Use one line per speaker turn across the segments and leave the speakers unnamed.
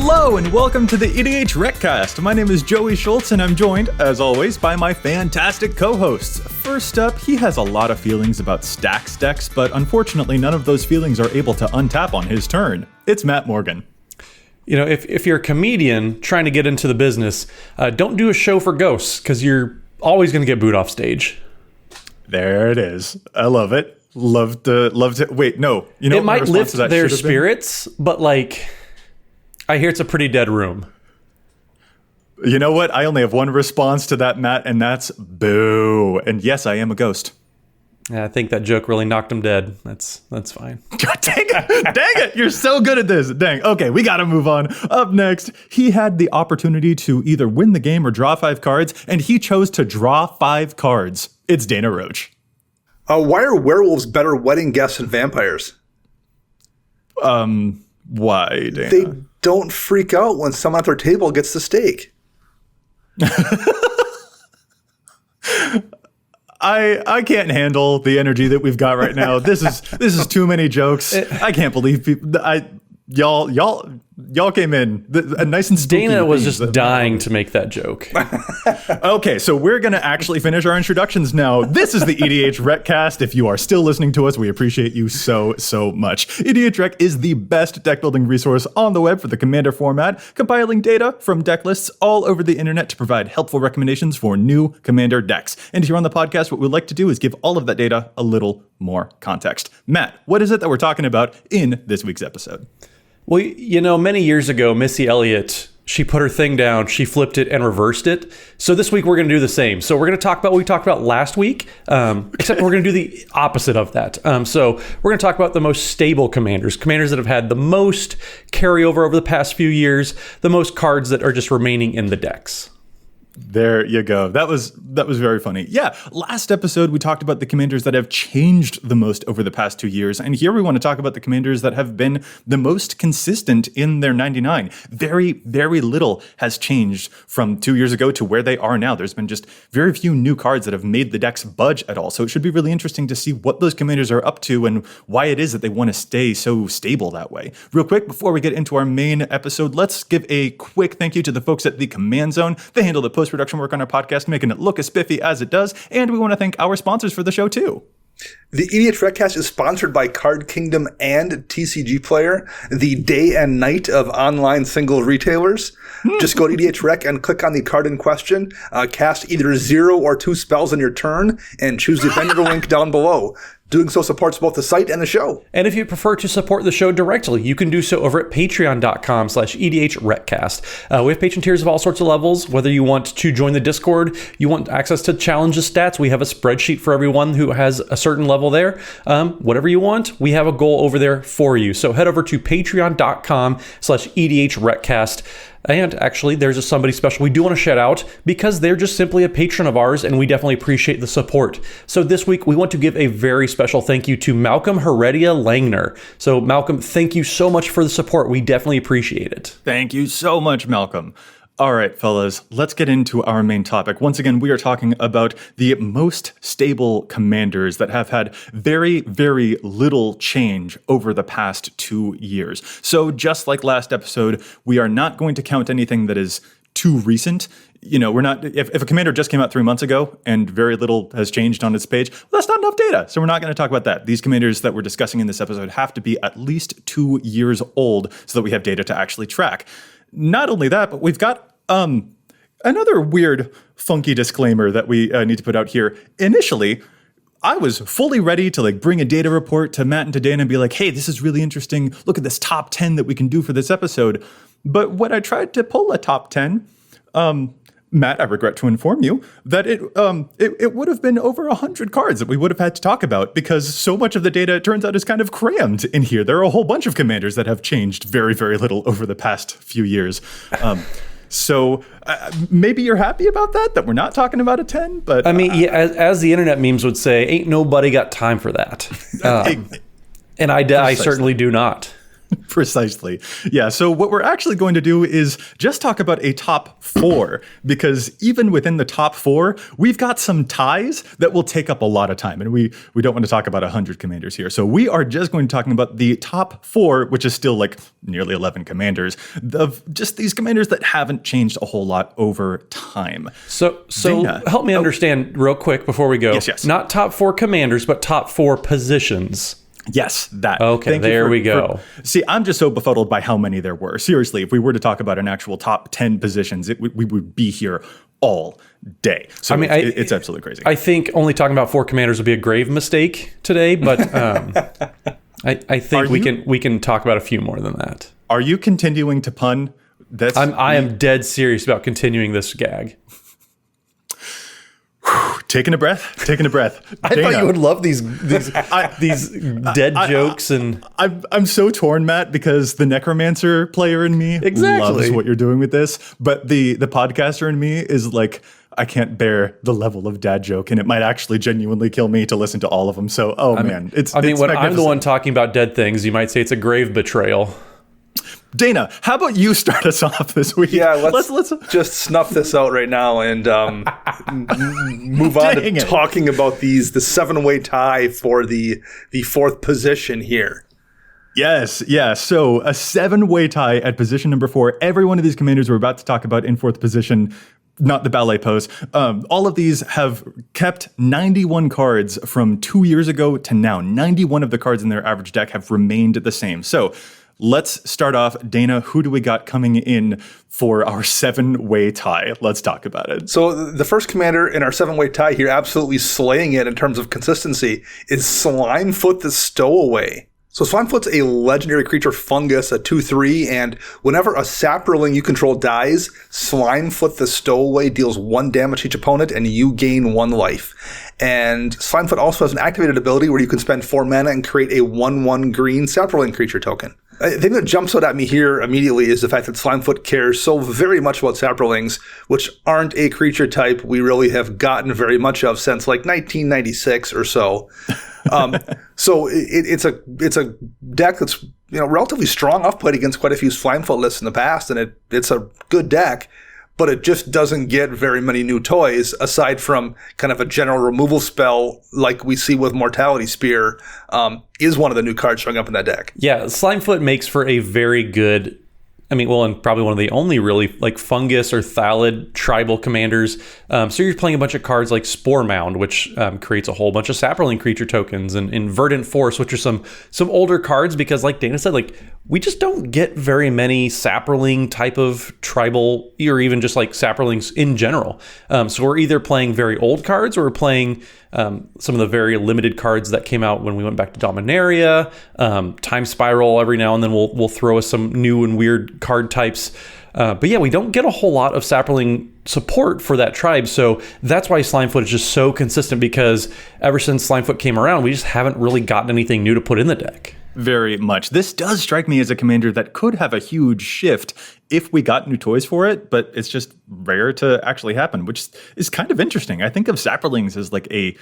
Hello and welcome to the EDHRECast. My name is Joey Schultz and I'm joined, as always, by my fantastic co-hosts. First up, he has a lot of feelings about stacks decks, but unfortunately none of those feelings are able to untap on his turn. It's Matt Morgan.
You know, if you're a comedian trying to get into the business, don't do a show for ghosts, because you're always going to get booed off stage.
There it is. I love it. Love to. Wait, no. You know,
it might lift their spirits, but like, I hear it's a pretty dead room.
You know what? I only have one response to that, Matt, and that's boo. And yes, I am a ghost.
Yeah, I think that joke really knocked him dead. That's fine.
God dang it. Dang it. You're so good at this. Dang. Okay, we got to move on. Up next, he had the opportunity to either win the game or draw 5 cards, and he chose to draw 5 cards. It's Dana Roach.
Why are werewolves better wedding guests than vampires?
Why, Dana?
They don't freak out when someone at their table gets the steak.
I can't handle the energy that we've got right now. This is too many jokes. I can't believe people. Y'all came in nice and spooky.
Dana was just dying to make that joke.
Okay, so we're going to actually finish our introductions now. This is the EDHRECast. If you are still listening to us, we appreciate you so much. EDHREC is the best deck building resource on the web for the Commander format, compiling data from deck lists all over the internet to provide helpful recommendations for new Commander decks. And here on the podcast, what we'd like to do is give all of that data a little more context. Matt, what is it that we're talking about in this week's episode?
Well, you know, many years ago, Missy Elliott, she put her thing down, she flipped it and reversed it. So this week we're going to do the same. So we're going to talk about what we talked about last week, except we're going to do the opposite of that. So we're going to talk about the most stable commanders that have had the most carryover over the past few years, the most cards that are just remaining in the decks.
There you go. That was very funny. Yeah, last episode we talked about the commanders that have changed the most over the past 2 years, and here we want to talk about the commanders that have been the most consistent in their 99. Very, very little has changed from 2 years ago to where they are now. There's been just very few new cards that have made the decks budge at all, so it should be really interesting to see what those commanders are up to and why it is that they want to stay so stable that way. Real quick, before we get into our main episode, let's give a quick thank you to the folks at the Command Zone. They handle the post-production work on our podcast, making it look as spiffy as it does. And we want to thank our sponsors for the show, too.
The EDHRECast is sponsored by Card Kingdom and TCG Player, the day and night of online single retailers. Just go to EDHREC and click on the card in question, cast either 0 or 2 spells in your turn, and choose the vendor link down below. Doing so supports both the site and the show.
And if you prefer to support the show directly, you can do so over at patreon.com/EDHRECast. We have patron tiers of all sorts of levels. Whether you want to join the Discord, you want access to challenges stats, we have a spreadsheet for everyone who has a certain level there. Whatever you want, we have a goal over there for you. So head over to patreon.com/EDHRECast. And actually, there's somebody special we do want to shout out because they're just simply a patron of ours, and we definitely appreciate the support. So this week, we want to give a very special thank you to Malcolm Heredia Langner. So Malcolm, thank you so much for the support. We definitely appreciate it.
Thank you so much, Malcolm. All right, fellas, let's get into our main topic. Once again, we are talking about the most stable commanders that have had very, very little change over the past 2 years. So just like last episode, we are not going to count anything that is too recent. You know, we're not, if a commander just came out 3 months ago and very little has changed on its page, well, that's not enough data. So we're not going to talk about that. These commanders that we're discussing in this episode have to be at least 2 years old so that we have data to actually track. Not only that, but we've got another weird, funky disclaimer that we need to put out here. Initially, I was fully ready to bring a data report to Matt and to Dana and be like, hey, this is really interesting. Look at this top 10 that we can do for this episode. But when I tried to pull a top 10, Matt, I regret to inform you that it would have been over 100 cards that we would have had to talk about because so much of the data, it turns out, is kind of crammed in here. There are a whole bunch of commanders that have changed very, very little over the past few years. So maybe you're happy about that we're not talking about a 10, but...
I mean, yeah, as the internet memes would say, ain't nobody got time for that. And I certainly do not.
Precisely. Yeah. So what we're actually going to do is just talk about a top 4, because even within the top 4, we've got some ties that will take up a lot of time. And we don't want to talk about 100 commanders here. So we are just going to be talking about the top 4, which is still like nearly 11 commanders, of just these commanders that haven't changed a whole lot over time.
So
Dana,
help me understand real quick before we go.
Yes.
Not top 4 commanders, but top 4 positions.
Yes, that.
Okay, there we go.
See, I'm just so befuddled by how many there were. Seriously, if we were to talk about an actual top 10 positions, we would be here all day. So I mean, it's absolutely crazy.
I think only talking about 4 commanders would be a grave mistake today, but I think we can talk about a few more than that.
Are you continuing to pun?
I am dead serious about continuing this gag.
Taking a breath.
I thought you would love these dead jokes, and
I'm so torn, Matt, because the necromancer player in me loves what you're doing with this, but the podcaster in me is like, I can't bear the level of dad joke, and it might actually genuinely kill me to listen to all of them. So, man, it's
when I'm the one talking about dead things, you might say it's a grave betrayal.
Dana, how about you start us off this week?
Yeah, let's just snuff this out right now and move on to talking about the 7-way tie for the 4th position here.
Yes, yeah. So a 7-way tie at position number 4. Every one of these commanders we're about to talk about in 4th position, not the ballet pose. All of these have kept 91 cards from 2 years ago to now. 91 of the cards in their average deck have remained the same. So let's start off. Dana, who do we got coming in for our 7-way tie? Let's talk about it.
So the first commander in our 7-way tie here, absolutely slaying it in terms of consistency, is Slimefoot the Stowaway. So Slimefoot's a legendary creature fungus, a 2/3, and whenever a saproling you control dies, Slimefoot the Stowaway deals 1 damage to each opponent, and you gain 1 life. And Slimefoot also has an activated ability where you can spend 4 mana and create a 1/1 green saproling creature token. The thing that jumps out at me here immediately is the fact that Slimefoot cares so very much about saprolings, which aren't a creature type we really have gotten very much of since like 1996 or so. So it's a deck that's relatively strong off-put against quite a few Slimefoot lists in the past, and it's a good deck. But it just doesn't get very many new toys aside from kind of a general removal spell like we see with Mortality Spear is one of the new cards showing up in that deck.
Yeah, Slimefoot makes for a very good, and probably one of the only really like fungus or thallid tribal commanders. So you're playing a bunch of cards like Spore Mound, which creates a whole bunch of saproling creature tokens, and Verdant Force, which are some older cards because, like Dana said, like we just don't get very many saproling type of tribal, or even just like saprolings in general. So we're either playing very old cards or we're playing some of the very limited cards that came out when we went back to Dominaria, Time Spiral. Every now and then we'll throw us some new and weird card types. But yeah, we don't get a whole lot of saproling support for that tribe. So that's why Slimefoot is just so consistent, because ever since Slimefoot came around, we just haven't really gotten anything new to put in the deck.
Very much. This does strike me as a commander that could have a huge shift if we got new toys for it, but it's just rare to actually happen, which is kind of interesting. I think of saprolings as like a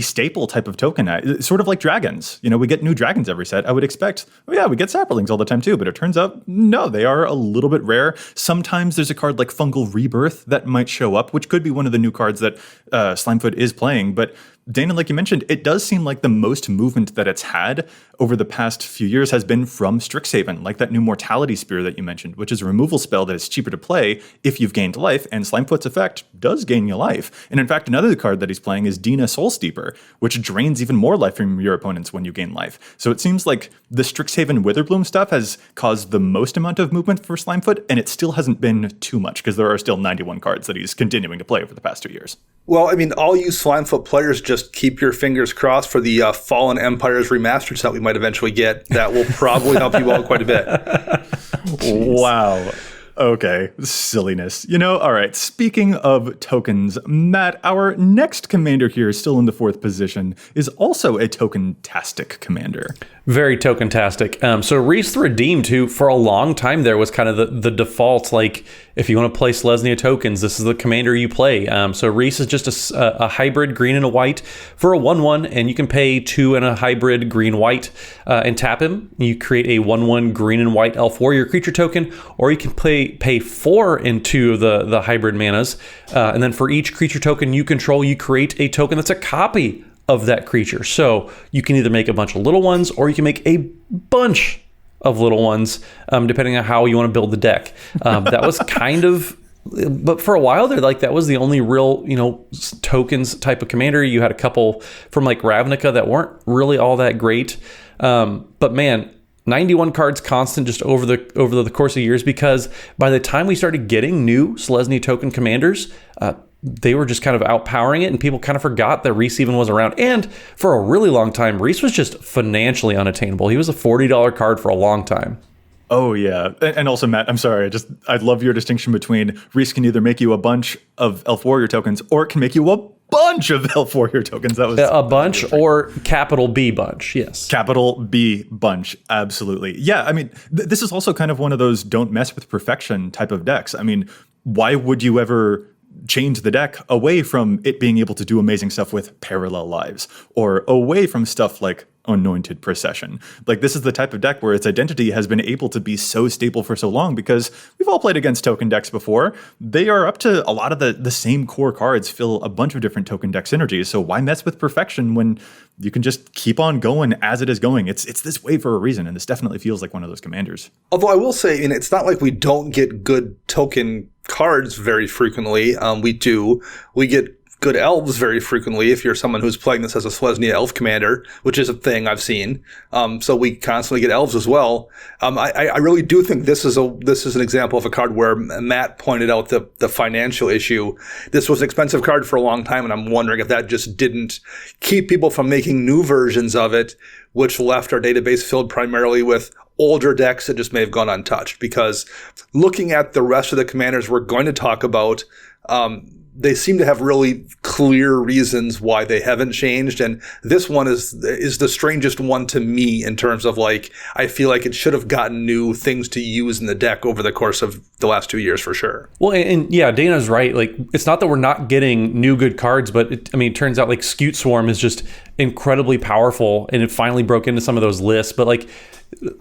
staple type of token, sort of like dragons. We get new dragons every set. I would expect, we get saprolings all the time too, but it turns out, no, they are a little bit rare. Sometimes there's a card like Fungal Rebirth that might show up, which could be one of the new cards that Slimefoot is playing, but Dana, like you mentioned, it does seem like the most movement that it's had over the past few years has been from Strixhaven, like that new Mortality Spear that you mentioned, which is a removal spell that is cheaper to play if you've gained life, and Slimefoot's effect does gain you life. And in fact, another card that he's playing is Dina Soulsteeper, which drains even more life from your opponents when you gain life. So it seems like the Strixhaven Witherbloom stuff has caused the most amount of movement for Slimefoot, and it still hasn't been too much, because there are still 91 cards that he's continuing to play over the past 2 years.
Well, all you Slimefoot players, just keep your fingers crossed for the Fallen Empires remastered set we might eventually get. That will probably help you out quite a bit.
Wow. Okay, silliness. All right, speaking of tokens, Matt, our next commander here, still in the 4th position, is also a token-tastic commander.
Very token-tastic. So Rhys the Redeemed, who for a long time there was kind of the default, like if you want to play Selesnya tokens, this is the commander you play. So Rhys is just a hybrid green and a white for a 1/1, and you can pay 2 and a hybrid green-white and tap him. You create a 1/1 green and white elf warrior creature token, or you can pay 4 into the hybrid manas, and then for each creature token you control, you create a token that's a copy of that creature. So you can either make a bunch of little ones, or you can make a bunch of little ones, depending on how you want to build the deck. That was kind of, but for a while there, like that was the only real, tokens type of commander. You had a couple from like Ravnica that weren't really all that great. But man, 91 cards constant just over the course of years, because by the time we started getting new Selesnya token commanders, they were just kind of outpowering it, and people kind of forgot that Rhys even was around. And for a really long time, Rhys was just financially unattainable. He was a $40 card for a long time.
Oh, yeah. And also, Matt, I'm sorry. I love your distinction between Rhys can either make you a bunch of Elf Warrior tokens, or it can make you a bunch of Elf Warrior tokens. That was
a bunch, or capital B bunch. Yes.
Capital B bunch. Absolutely. Yeah. I mean, this is also kind of one of those don't mess with perfection type of decks. I mean, why would you ever change the deck away from it being able to do amazing stuff with parallel lives, or away from stuff like Anointed Procession? Like, this is the type of deck where its identity has been able to be so stable for so long, because we've all played against token decks before. They are up to a lot of the same core cards, fill a bunch of different token deck synergies. So why mess with perfection when you can just keep on going as it is going? It's this way for a reason, and this definitely feels like one of those commanders.
Although I will say, it's not like we don't get good token cards very frequently. We do. We get good elves very frequently if you're someone who's playing this as a Selesnya elf commander, which is a thing I've seen. So we constantly get elves as well. I really do think this is an example of a card where Matt pointed out the financial issue. This was an expensive card for a long time, and I'm wondering if that just didn't keep people from making new versions of it, which left our database filled primarily with older decks that just may have gone untouched. Because looking at the rest of the commanders we're going to talk about, they seem to have really clear reasons why they haven't changed. And this one is the strangest one to me in terms of, like, I feel like it should have gotten new things to use in the deck over the course of the last 2 years for sure.
Well, and yeah, Dana's right. Like, it's not that we're not getting new good cards, but it turns out like Scute Swarm is just incredibly powerful, and it finally broke into some of those lists. But like,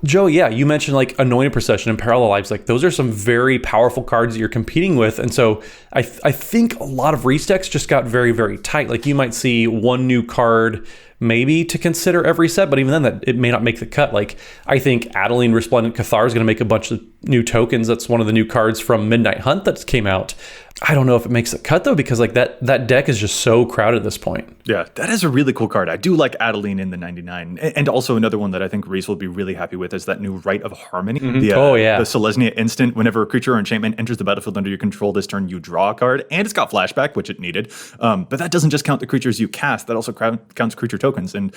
Joe, yeah, you mentioned like Anointed Procession and Parallel Lives. Like, those are some very powerful cards that you're competing with. And so I think a lot of Rhys decks just got very, very tight. Like, you might see one new card maybe to consider every set, but even then that it may not make the cut. Like, I think Adeline Resplendent Cathar is going to make a bunch of new tokens. That's one of the new cards from Midnight Hunt that came out. I don't know if it makes the cut though, because like that deck is just so crowded at this point.
Yeah, that is a really cool card. I do like Adeline in the 99. And also another one that I think Rhys will be really happy with is that new Rite of Harmony.
Mm-hmm.
The
The
Selesnya instant. Whenever a creature or enchantment enters the battlefield under your control this turn, you draw a card. And it's got flashback, which it needed. But that doesn't just count the creatures you cast. That also counts creature tokens. And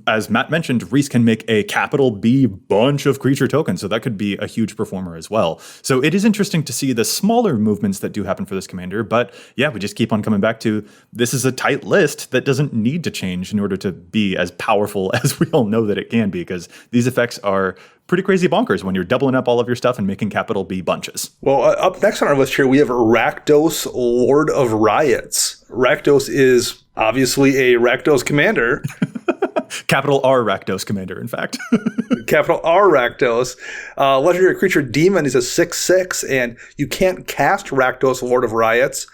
as Matt mentioned, Rhys can make a capital B bunch of creature tokens. So that could be a huge performer as well. So it is interesting to see the smaller movements that do happen for this commander. But yeah, we just keep on coming back to this is a tight list that doesn't need to change in order to be as powerful as we all know that it can be, because these effects are pretty crazy bonkers when you're doubling up all of your stuff and making capital B bunches.
Well, up next on our list here, we have Rakdos, Lord of Riots. Rakdos is obviously a Rakdos commander.
Capital R Rakdos commander, in fact.
Capital R Rakdos. Legendary creature demon is a 6/6, and you can't cast Rakdos, Lord of Riots,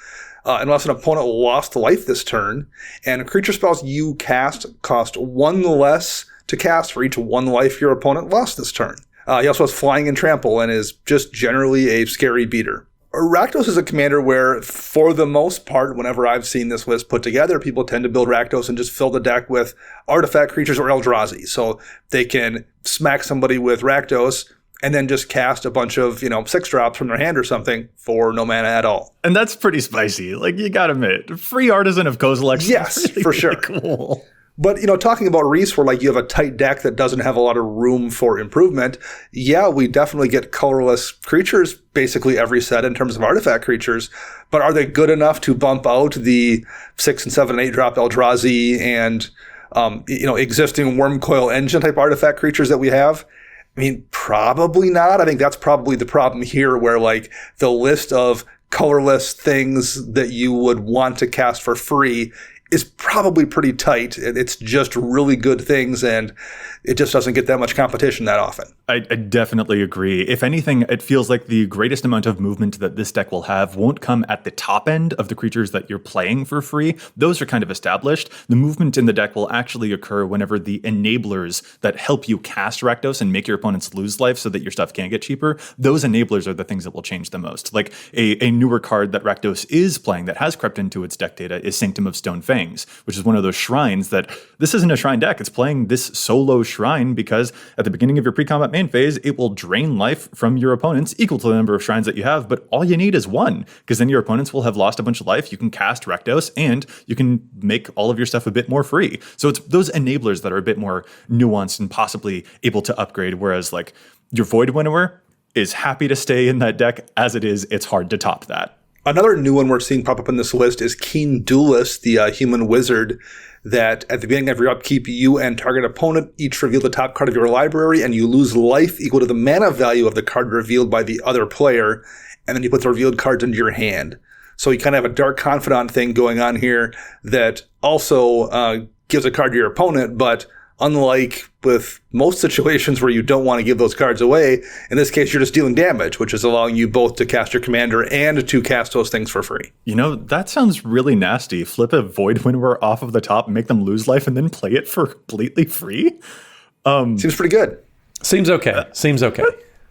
unless an opponent lost life this turn. And creature spells you cast cost 1 less to cast for each 1 life your opponent lost this turn. He also has flying and trample and is just generally a scary beater. Rakdos is a commander where, for the most part, whenever I've seen this list put together, people tend to build Rakdos and just fill the deck with artifact creatures or Eldrazi. So they can smack somebody with Rakdos and then just cast a bunch of, 6-drops from their hand or something for no mana at all.
And that's pretty spicy. Like, you gotta admit, free Artisan of Kozilek.
Yes, really, for sure.
Really cool.
But, talking about Rhys, where like you have a tight deck that doesn't have a lot of room for improvement, yeah, we definitely get colorless creatures basically every set in terms of artifact creatures. But are they good enough to bump out the 6 and 7 and 8 drop Eldrazi and, existing Wormcoil Engine type artifact creatures that we have? I mean, probably not. I think that's probably the problem here, where like the list of colorless things that you would want to cast for free is probably pretty tight. It's just really good things, and it just doesn't get that much competition that often.
I definitely agree. If anything, it feels like the greatest amount of movement that this deck will have won't come at the top end of the creatures that you're playing for free. Those are kind of established. The movement in the deck will actually occur whenever the enablers that help you cast Rakdos and make your opponents lose life so that your stuff can't get cheaper, those enablers are the things that will change the most. Like a newer card that Rakdos is playing that has crept into its deck data is Sanctum of Stone Fangs, which is one of those shrines that this isn't a shrine deck. It's playing this solo shrine because at the beginning of your pre-combat main phase, it will drain life from your opponents equal to the number of shrines that you have, but all you need is one, because then your opponents will have lost a bunch of life. You can cast Rakdos and you can make all of your stuff a bit more free. So it's those enablers that are a bit more nuanced and possibly able to upgrade, whereas like your Void Winnower is happy to stay in that deck as it is. It's hard to top that.
Another new one we're seeing pop up in this list is Keen Duelist, the human wizard that at the beginning of your upkeep, you and target opponent each reveal the top card of your library, and you lose life equal to the mana value of the card revealed by the other player, and then you put the revealed cards into your hand. So you kind of have a Dark Confidant thing going on here that also gives a card to your opponent, but unlike with most situations where you don't want to give those cards away, in this case, you're just dealing damage, which is allowing you both to cast your commander and to cast those things for free.
You know, that sounds really nasty. Flip a Void Winnower off of the top, make them lose life, and then play it for completely free?
Seems pretty good.
Seems okay. Seems okay.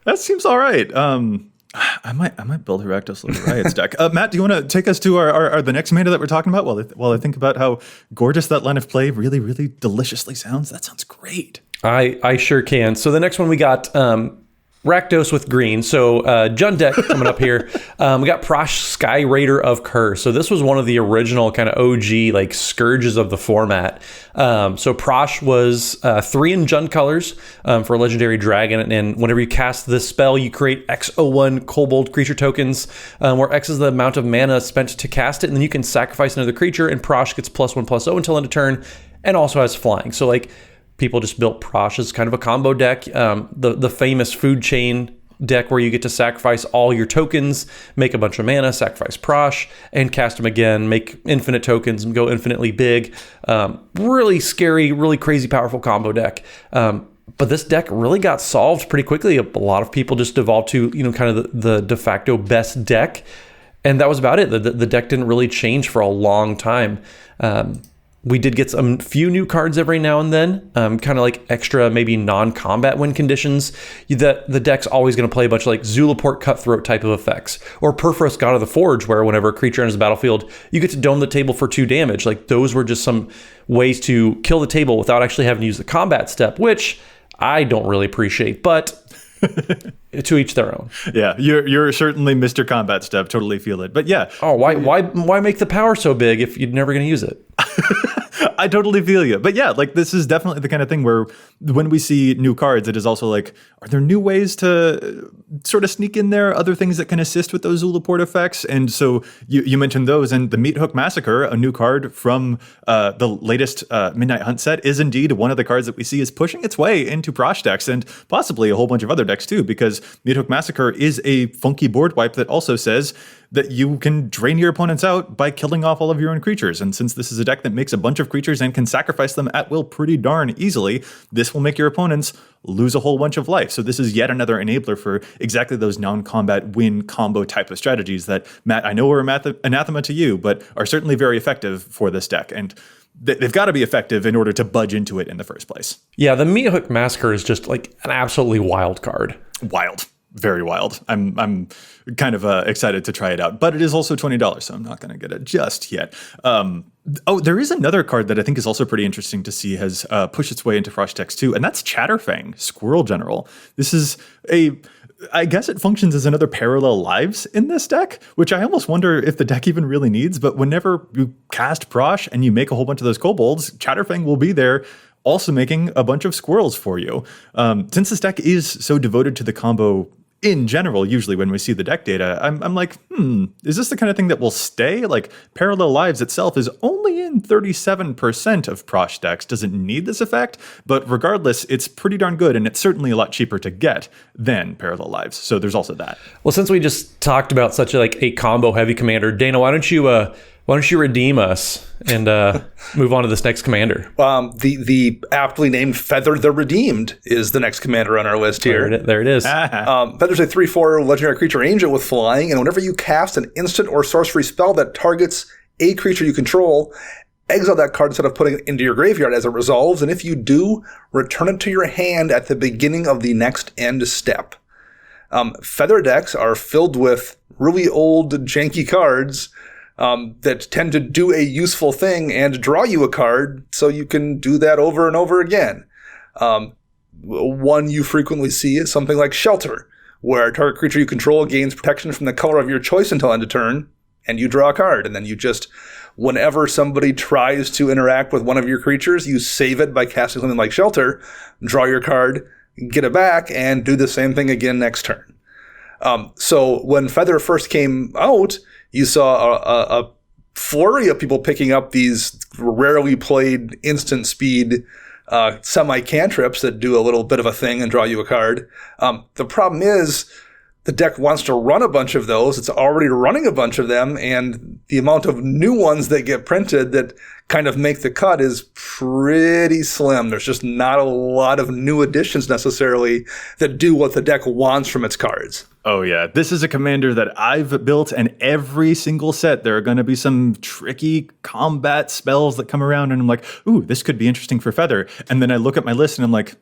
That seems all right. I might build a Rakdos little Riots deck. Matt, do you want to take us to our the next mana that we're talking about while I think about how gorgeous that line of play really, really deliciously sounds? That sounds great.
I sure can. So the next one we got Rakdos with green. So Jund deck coming up here. We got Prosh Skyraider of Kerr. So this was one of the original kind of OG like scourges of the format. So Prosh was 3 in Jund colors for a legendary dragon, and whenever you cast this spell, you create X01 kobold creature tokens, where X is the amount of mana spent to cast it, and then you can sacrifice another creature, and Prosh gets +1/+0 until end of turn, and also has flying. So like, people just built Prosh as kind of a combo deck. The famous food chain deck where you get to sacrifice all your tokens, make a bunch of mana, sacrifice Prosh, and cast them again, make infinite tokens and go infinitely big. Really scary, really crazy powerful combo deck. But this deck really got solved pretty quickly. A lot of people just devolved to, kind of the de facto best deck. And that was about it. The deck didn't really change for a long time. We did get some few new cards every now and then, kind of like extra maybe non-combat win conditions. The deck's always going to play a bunch of like Zulaport Cutthroat type of effects, or Perforos God of the Forge, where whenever a creature enters the battlefield, you get to dome the table for 2 damage. Like, those were just some ways to kill the table without actually having to use the combat step, which I don't really appreciate, but to each their own.
Yeah, you're certainly Mr. Combat Step. Totally feel it. But yeah.
Oh, why make the power so big if you're never going to use it?
I totally feel you. But yeah, like, this is definitely the kind of thing where when we see new cards, it is also like, are there new ways to sort of sneak in there other things that can assist with those Zulaport effects? And so you mentioned those, and the Meat Hook Massacre, a new card from the latest Midnight Hunt set, is indeed one of the cards that we see is pushing its way into Prosh decks, and possibly a whole bunch of other decks too, because Meat Hook Massacre is a funky board wipe that also says that you can drain your opponents out by killing off all of your own creatures. And since this is a deck that makes a bunch of creatures and can sacrifice them at will pretty darn easily, this will make your opponents lose a whole bunch of life. So this is yet another enabler for exactly those non-combat win combo type of strategies that, Matt, I know are anathema to you, but are certainly very effective for this deck. And they've got to be effective in order to budge into it in the first place.
Yeah, the Meat Hook Massacre is just like an absolutely wild card.
Wild. Very wild. I'm kind of excited to try it out, but it is also $20, so I'm not going to get it just yet. There is another card that I think is also pretty interesting to see has pushed its way into Frosh decks too, and that's Chatterfang, Squirrel General. This is I guess it functions as another parallel lives in this deck, which I almost wonder if the deck even really needs, but whenever you cast Prosh and you make a whole bunch of those kobolds, Chatterfang will be there, also making a bunch of squirrels for you. Since this deck is so devoted to the combo in general, usually when we see the deck data, I'm like, is this the kind of thing that will stay? Like, Parallel Lives itself is only in 37% of Prosh decks. Does it need this effect? But regardless, it's pretty darn good, and it's certainly a lot cheaper to get than Parallel Lives. So there's also that.
Well, since we just talked about such a combo heavy commander, Dana, why don't you redeem us and move on to this next commander?
The aptly named Feather the Redeemed is the next commander on our list here.
There it is.
Feather's a 3/4 legendary creature angel with flying, and whenever you cast an instant or sorcery spell that targets a creature you control, exile that card instead of putting it into your graveyard as it resolves, and if you do, return it to your hand at the beginning of the next end step. Feather decks are filled with really old, janky cards that tend to do a useful thing and draw you a card, so you can do that over and over again. One you frequently see is something like Shelter, where a target creature you control gains protection from the color of your choice until end of turn, and you draw a card, and then you just, whenever somebody tries to interact with one of your creatures, you save it by casting something like Shelter, draw your card, get it back, and do the same thing again next turn. So when Feather first came out, you saw a flurry of people picking up these rarely played instant speed semi-cantrips that do a little bit of a thing and draw you a card. The problem is the deck wants to run a bunch of those. It's already running a bunch of them, and the amount of new ones that get printed that kind of make the cut is pretty slim. There's just not a lot of new additions necessarily that do what the deck wants from its cards.
Oh yeah, this is a commander that I've built, and every single set there are going to be some tricky combat spells that come around, and I'm like, ooh, this could be interesting for Feather. And then I look at my list and I'm like,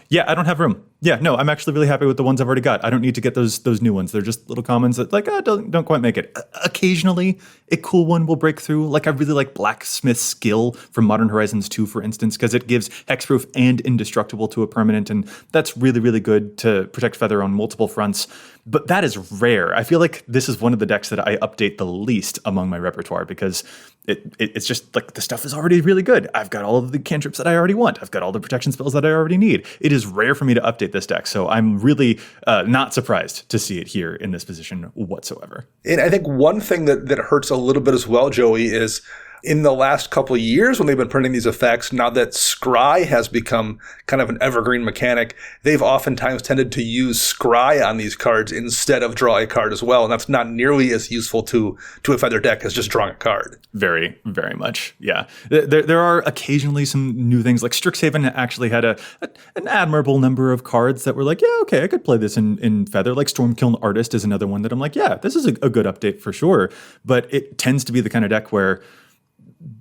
yeah, I don't have room. Yeah, no, I'm actually really happy with the ones I've already got. I don't need to get those new ones. They're just little commons that don't quite make it. Occasionally, a cool one will break through. Like I really like Blacksmith Skill from Modern Horizons 2, for instance, because it gives hexproof and indestructible to a permanent, and that's really, really good to protect Feather on multiple fronts. But that is rare. I feel like this is one of the decks that I update the least among my repertoire because it's just like the stuff is already really good. I've got all of the cantrips that I already want. I've got all the protection spells that I already need. It is rare for me to update this deck, so I'm really not surprised to see it here in this position whatsoever.
And I think one thing that hurts a little bit as well, Joey, is in the last couple of years when they've been printing these effects, now that Scry has become kind of an evergreen mechanic, they've oftentimes tended to use Scry on these cards instead of draw a card as well. And that's not nearly as useful to a Feather deck as just drawing a card.
Very, very much. Yeah. There are occasionally some new things. Like Strixhaven actually had an admirable number of cards that were like, yeah, okay, I could play this in Feather. Like Stormkiln Artist is another one that I'm like, yeah, this is a good update for sure. But it tends to be the kind of deck where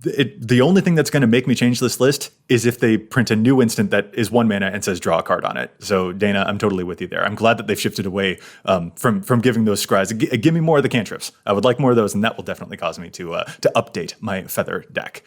the only thing that's going to make me change this list is if they print a new instant that is 1 mana and says draw a card on it. So Dana, I'm totally with you there. I'm glad that they've shifted away from giving those scries. Give me more of the cantrips. I would like more of those, and that will definitely cause me to update my Feather deck.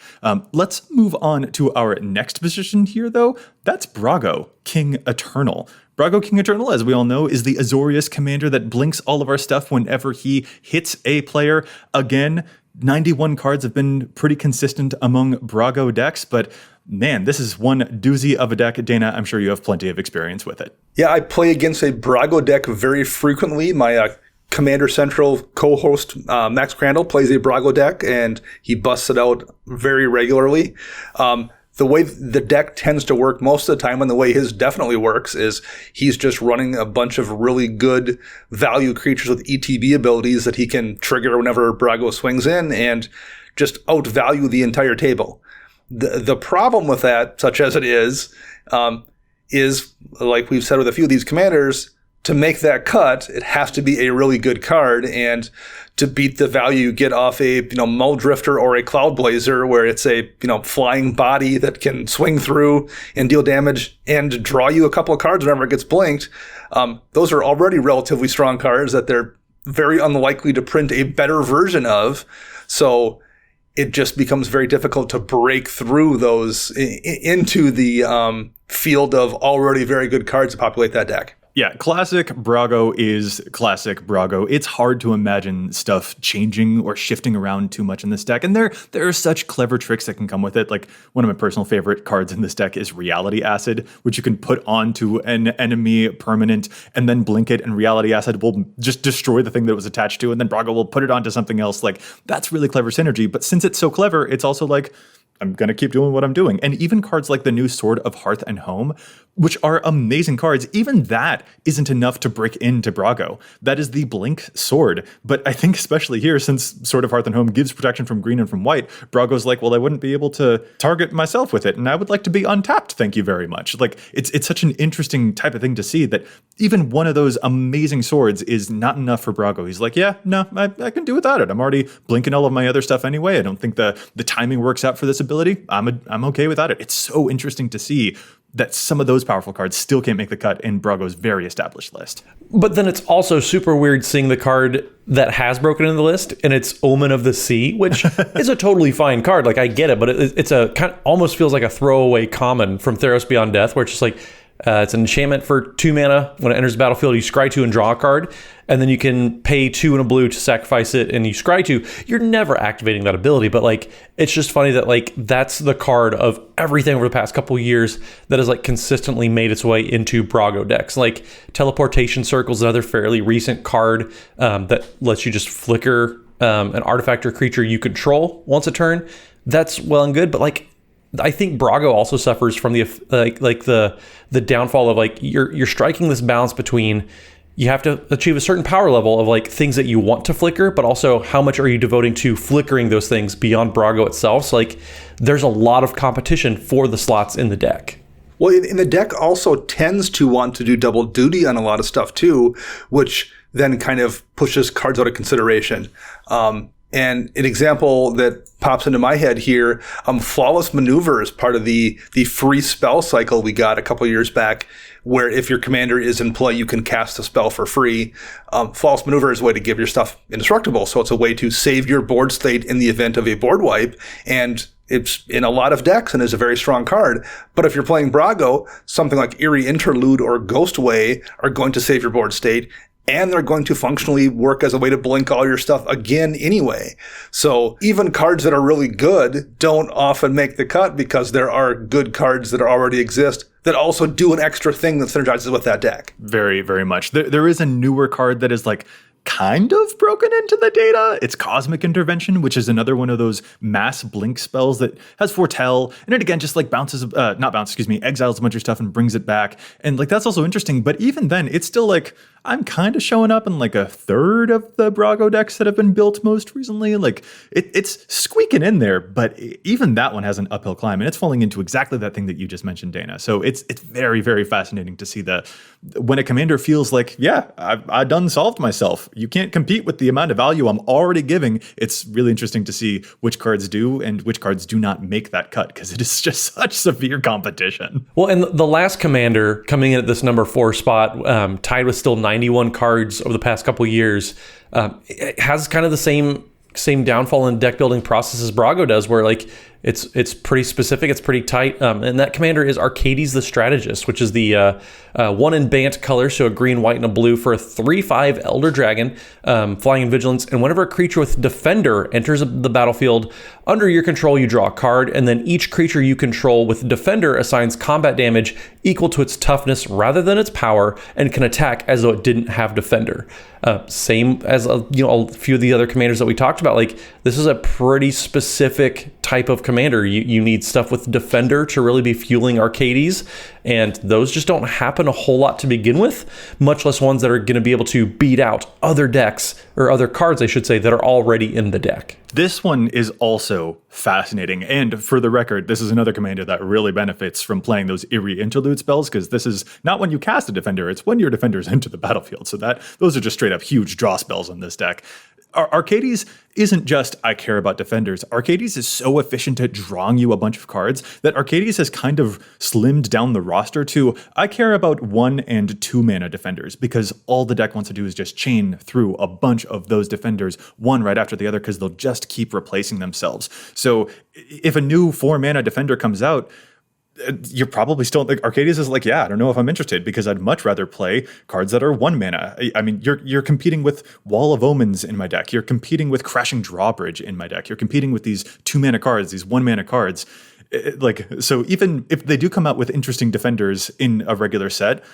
Let's move on to our next position here, though. That's Brago, King Eternal. Brago King Eternal, as we all know, is the Azorius commander that blinks all of our stuff whenever he hits a player. Again, 91 cards have been pretty consistent among Brago decks, but man, this is one doozy of a deck. Dana, I'm sure you have plenty of experience with it.
Yeah, I play against a Brago deck very frequently. My Commander Central co-host, Max Crandall, plays a Brago deck, and he busts it out very regularly. The way the deck tends to work most of the time, and the way his definitely works, is he's just running a bunch of really good value creatures with ETB abilities that he can trigger whenever Brago swings in and just outvalue the entire table. The problem with that, such as it is like we've said with a few of these commanders, to make that cut, it has to be a really good card, and to beat the value you get off a Muldrifter or a Cloudblazer, where it's a flying body that can swing through and deal damage and draw you a couple of cards whenever it gets blinked. Those are already relatively strong cards that they're very unlikely to print a better version of. So it just becomes very difficult to break through those into the field of already very good cards to populate that deck.
Yeah, classic Brago is classic Brago. It's hard to imagine stuff changing or shifting around too much in this deck. And there are such clever tricks that can come with it. Like one of my personal favorite cards in this deck is Reality Acid, which you can put onto an enemy permanent and then blink it, and Reality Acid will just destroy the thing that it was attached to, and then Brago will put it onto something else. Like, that's really clever synergy. But since it's so clever, it's also like, I'm going to keep doing what I'm doing. And even cards like the new Sword of Hearth and Home, which are amazing cards, even that isn't enough to break into Brago. That is the blink sword. But I think especially here, since Sword of Hearth and Home gives protection from green and from white, Brago's like, well, I wouldn't be able to target myself with it, and I would like to be untapped, thank you very much. Like, it's such an interesting type of thing to see that even one of those amazing swords is not enough for Brago. He's like, yeah, no, I can do without it. I'm already blinking all of my other stuff anyway. I don't think the timing works out for this ability. I'm okay without it. It's so interesting to see that some of those powerful cards still can't make the cut in Brago's very established list.
But then it's also super weird seeing the card that has broken into the list, and it's Omen of the Sea, which is a totally fine card. Like, I get it, but it's a kind of almost feels like a throwaway common from Theros Beyond Death, where it's just like, it's an enchantment for 2 mana. When it enters the battlefield, you scry 2 and draw a card, and then you can pay 2 and a blue to sacrifice it, and you scry 2. You're never activating that ability, but like, it's just funny that like that's the card of everything over the past couple of years that has like consistently made its way into Brago decks. Like Teleportation Circle is another fairly recent card that lets you just flicker an artifact or creature you control once a turn. That's well and good, but like, I think Brago also suffers from the downfall of like you're striking this balance between you have to achieve a certain power level of like things that you want to flicker, but also how much are you devoting to flickering those things beyond Brago itself. So like there's a lot of competition for the slots in the deck.
Well, in the deck also tends to want to do double duty on a lot of stuff too, which then kind of pushes cards out of consideration. And an example that pops into my head here, Flawless Maneuver is part of the free spell cycle we got a couple years back, where if your commander is in play, you can cast a spell for free. Flawless Maneuver is a way to give your stuff indestructible. So it's a way to save your board state in the event of a board wipe. And it's in a lot of decks and is a very strong card. But if you're playing Brago, something like Eerie Interlude or Ghostway are going to save your board state, and they're going to functionally work as a way to blink all your stuff again anyway. So even cards that are really good don't often make the cut because there are good cards that already exist that also do an extra thing that synergizes with that deck.
Very, very much. There is a newer card that is like kind of broken into the data. It's Cosmic Intervention, which is another one of those mass blink spells that has Foretell, and it again just like exiles a bunch of stuff and brings it back. And like that's also interesting, but even then it's still like I'm kind of showing up in like a third of the Brago decks that have been built most recently. Like it's squeaking in there, but even that one has an uphill climb, and it's falling into exactly that thing that you just mentioned, Dana. So it's very, very fascinating to see when a commander feels like, yeah, I done solved myself. You can't compete with the amount of value I'm already giving. It's really interesting to see which cards do and which cards do not make that cut, because it is just such severe competition.
Well, and the last commander coming in at this number 4 spot, tied with still 91 cards over the past couple of years, it has kind of the same downfall in deck building process as Brago does, where like it's pretty specific, it's pretty tight, and that commander is Arcades the Strategist, which is the 1 in Bant color, so a green, white, and a blue for a 3/5 Elder Dragon, flying in Vigilance, and whenever a creature with Defender enters the battlefield under your control, you draw a card, and then each creature you control with Defender assigns combat damage equal to its toughness rather than its power, and can attack as though it didn't have Defender. Same as a few of the other commanders that we talked about. Like, this is a pretty specific type of commander. You need stuff with Defender to really be fueling Arcades, and those just don't happen a whole lot to begin with, much less ones that are going to be able to beat out other decks, or other cards, I should say, that are already in the deck.
This one is also fascinating. And for the record, this is another commander that really benefits from playing those Eerie Interlude spells, because this is not when you cast a Defender, it's when your Defenders enter the battlefield. So those are just straight up huge draw spells on this deck. Arcades isn't just, I care about Defenders. Arcades is so efficient at drawing you a bunch of cards that Arcades has kind of slimmed down the roster to, I care about 1 and 2 mana Defenders, because all the deck wants to do is just chain through a bunch of those Defenders, one right after the other, because they'll just keep replacing themselves. So if a new 4 mana Defender comes out, you're probably still like Arcadius is like, yeah, I don't know if I'm interested because I'd much rather play cards that are 1 mana. I mean, you're competing with Wall of Omens in my deck. You're competing with Crashing Drawbridge in my deck. You're competing with these 2 mana cards, these 1 mana cards. So even if they do come out with interesting defenders in a regular set,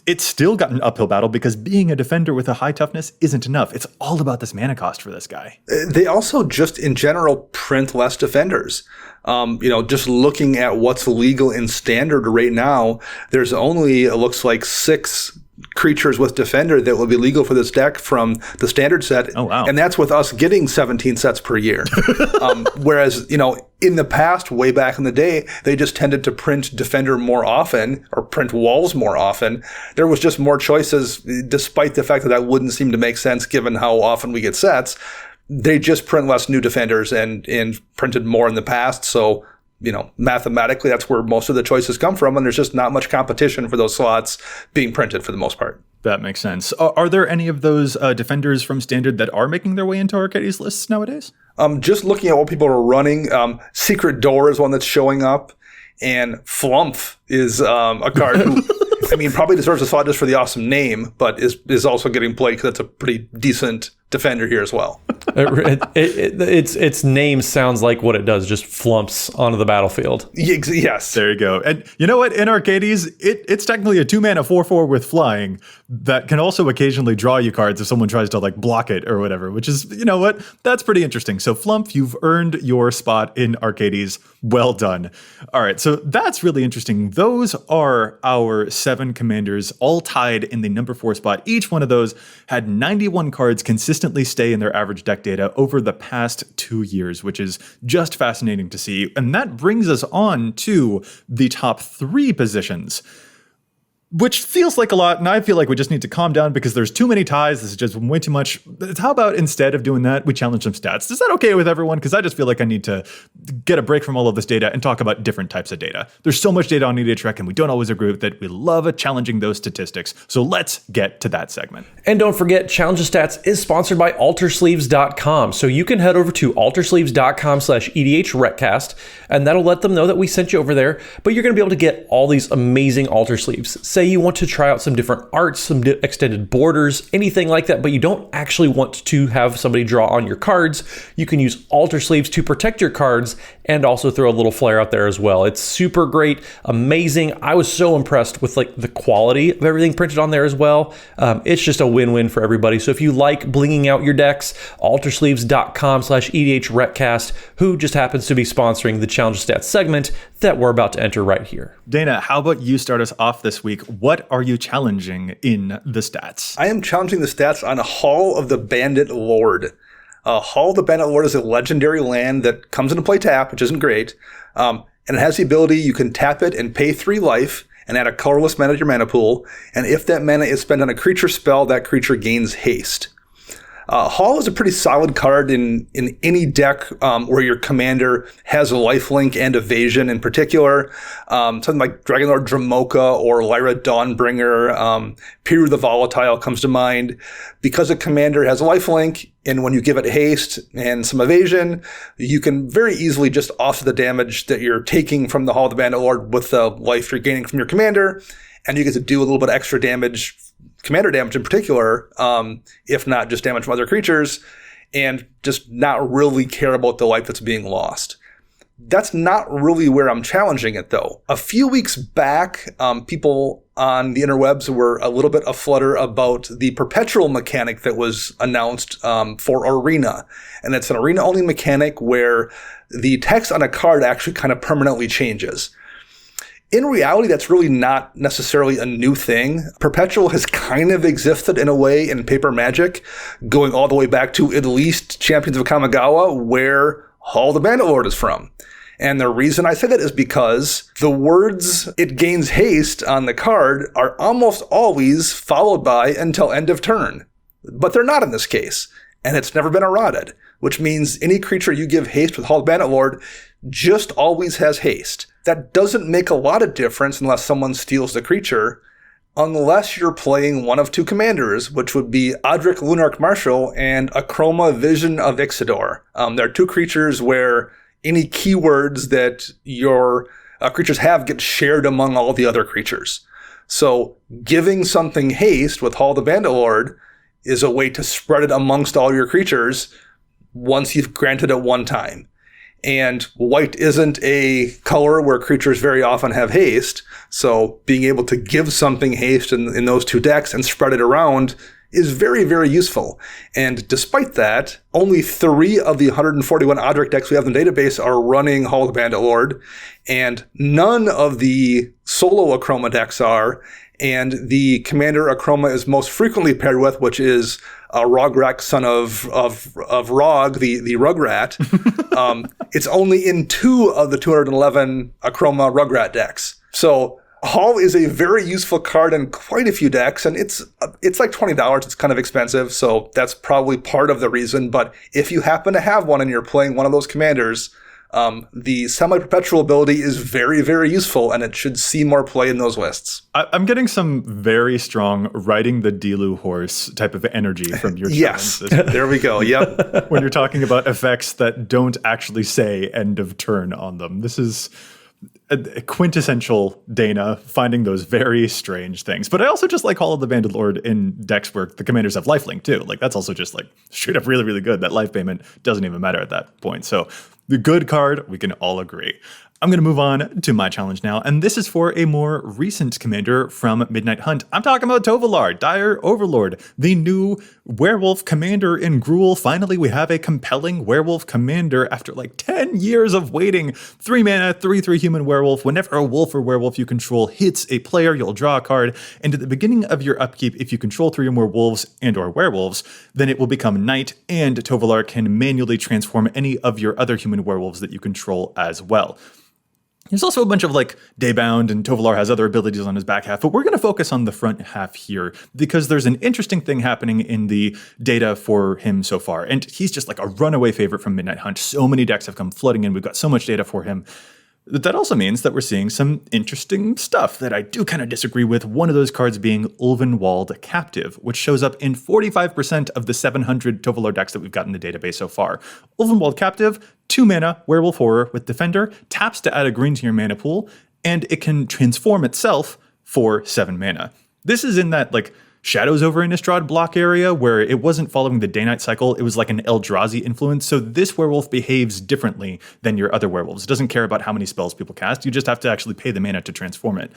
it's still got an uphill battle because being a defender with a high toughness isn't enough. It's all about this mana cost for this guy.
They also just in general print less defenders. Just looking at what's legal in standard right now, there's only, it looks like 6 creatures with defender that will be legal for this deck from the standard set.
Oh, wow.
And that's with us getting 17 sets per year. Whereas, in the past, way back in the day, they just tended to print defender more often or print walls more often. There was just more choices, despite the fact that wouldn't seem to make sense given how often we get sets. They just print less new defenders and printed more in the past. So, mathematically, that's where most of the choices come from. And there's just not much competition for those slots being printed for the most part.
That makes sense. Are there any of those defenders from standard that are making their way into Arcadius lists nowadays?
Just looking at what people are running, Secret Door is one that's showing up. And Flumph is a card who, probably deserves a slot just for the awesome name, but is also getting played because it's a pretty decent defender here as well.
Its name sounds like what it does, just flumps onto the battlefield.
Yes.
There you go. And you know what? In Arcades, it's technically a 2 mana 4/4 with flying that can also occasionally draw you cards if someone tries to block it or whatever, which is, that's pretty interesting. So Flumph, you've earned your spot in Arcades. Well done. All right. So that's really interesting. Those are our 7 commanders all tied in the number 4 spot. Each one of those had 91 cards consistently stay in their average deck data over the past 2 years, which is just fascinating to see. And that brings us on to the top 3 positions, which feels like a lot, and I feel like we just need to calm down because there's too many ties. This is just way too much. How about instead of doing that, we challenge some stats? Is that okay with everyone? Because I just feel like I need to get a break from all of this data and talk about different types of data. There's so much data on EDHREC, and we don't always agree with it. We love challenging those statistics. So let's get to that segment.
And don't forget, Challenge of Stats is sponsored by altersleeves.com. So you can head over to altersleeves.com/EDHRECast, and that'll let them know that we sent you over there. But you're going to be able to get all these amazing altar sleeves. Say you want to try out some different arts, some extended borders, anything like that, but you don't actually want to have somebody draw on your cards, you can use altar sleeves to protect your cards and also throw a little flair out there as well. It's super great, amazing. I was so impressed with the quality of everything printed on there as well. It's just a win-win for everybody. So if you like blinging out your decks, altersleeves.com/EDHRECast, who just happens to be sponsoring the Challenge Stats segment that we're about to enter right here.
Dana, how about you start us off this week? What are you challenging in the stats?
I am challenging the stats on Hall of the Bandit Lord. Hall of the Bandit Lord is a legendary land that comes into play tap, which isn't great. And it has the ability, you can tap it and pay 3 life and add a colorless mana to your mana pool. And if that mana is spent on a creature spell, that creature gains haste. Hall is a pretty solid card in any deck where your commander has a lifelink and evasion in particular. Something like Dragonlord Dramoka or Lyra Dawnbringer, Piru the Volatile comes to mind. Because a commander has a lifelink, and when you give it haste and some evasion, you can very easily just offset the damage that you're taking from the Hall of the Bandit Lord with the life you're gaining from your commander, and you get to do a little bit of extra damage, commander damage in particular, if not just damage from other creatures, and just not really care about the life that's being lost. That's not really where I'm challenging it, though. A few weeks back, people on the interwebs were a little bit aflutter about the perpetual mechanic that was announced for Arena. And it's an arena-only mechanic where the text on a card actually kind of permanently changes. In reality, that's really not necessarily a new thing. Perpetual has kind of existed in a way in Paper Magic, going all the way back to at least Champions of Kamigawa, where Hall of the Bandit Lord is from. And the reason I say that is because the words "it gains haste" on the card are almost always followed by "until end of turn." But they're not in this case. And it's never been eroded, which means any creature you give haste with Hall of the Bandit Lord just always has haste. That doesn't make a lot of difference unless someone steals the creature, unless you're playing one of 2 commanders, which would be Odric Lunarch Marshal and Akroma Vision of Ixidor. There are 2 creatures where any keywords that your creatures have get shared among all the other creatures. So giving something haste with Hall of the Bandit Lord is a way to spread it amongst all your creatures once you've granted it one time. And white isn't a color where creatures very often have haste, so being able to give something haste in those two decks and spread it around is very, very useful. And despite that, only 3 of the 141 Odric decks we have in the database are running Hall of the Bandit Lord, and none of the solo Akroma decks are, and the commander Akroma is most frequently paired with, which is Rograk, son of Rog, the Rugrat. It's only in 2 of the 211 Akroma Rugrat decks. So Hall is a very useful card in quite a few decks, and it's like $20. It's kind of expensive, so that's probably part of the reason. But if you happen to have one and you're playing one of those commanders, the semi-perpetual ability is very, very useful, and it should see more play in those lists.
I'm getting some very strong riding the Dilu horse type of energy from your
Yes, there we go. Yep.
When you're talking about effects that don't actually say end of turn on them. This is a quintessential Dana finding those very strange things. But I also just like Hall of the Bandit Lord in decks where the commanders have lifelink too. Like that's also just like straight up really, really good. That life payment doesn't even matter at that point. So the good card, we can all agree. I'm going to move on to my challenge now, and this is for a more recent commander from Midnight Hunt. I'm talking about Tovolar, Dire Overlord, the new werewolf commander in Gruul. Finally, we have a compelling werewolf commander after like 10 years of waiting. 3 mana, 3/3 human werewolf. Whenever a wolf or werewolf you control hits a player, you'll draw a card, and at the beginning of your upkeep, if you control 3 or more wolves and or werewolves, then it will become night, and Tovolar can manually transform any of your other human werewolves that you control as well. There's also a bunch of like Daybound, and Tovolar has other abilities on his back half, but we're going to focus on the front half here because there's an interesting thing happening in the data for him so far. And he's just like a runaway favorite from Midnight Hunt. So many decks have come flooding in. We've got so much data for him. That also means that we're seeing some interesting stuff that I do kind of disagree with. One of those cards being Ulvenwald Captive, which shows up in 45% of the 700 Tovolar decks that we've got in the database so far. Ulvenwald Captive, 2 mana, Werewolf Horror with Defender, taps to add a green to your mana pool, and it can transform itself for 7 mana. This is in that like Shadows over Innistrad block area where it wasn't following the day-night cycle. It was like an Eldrazi influence. So this werewolf behaves differently than your other werewolves. It doesn't care about how many spells people cast. You just have to actually pay the mana to transform it.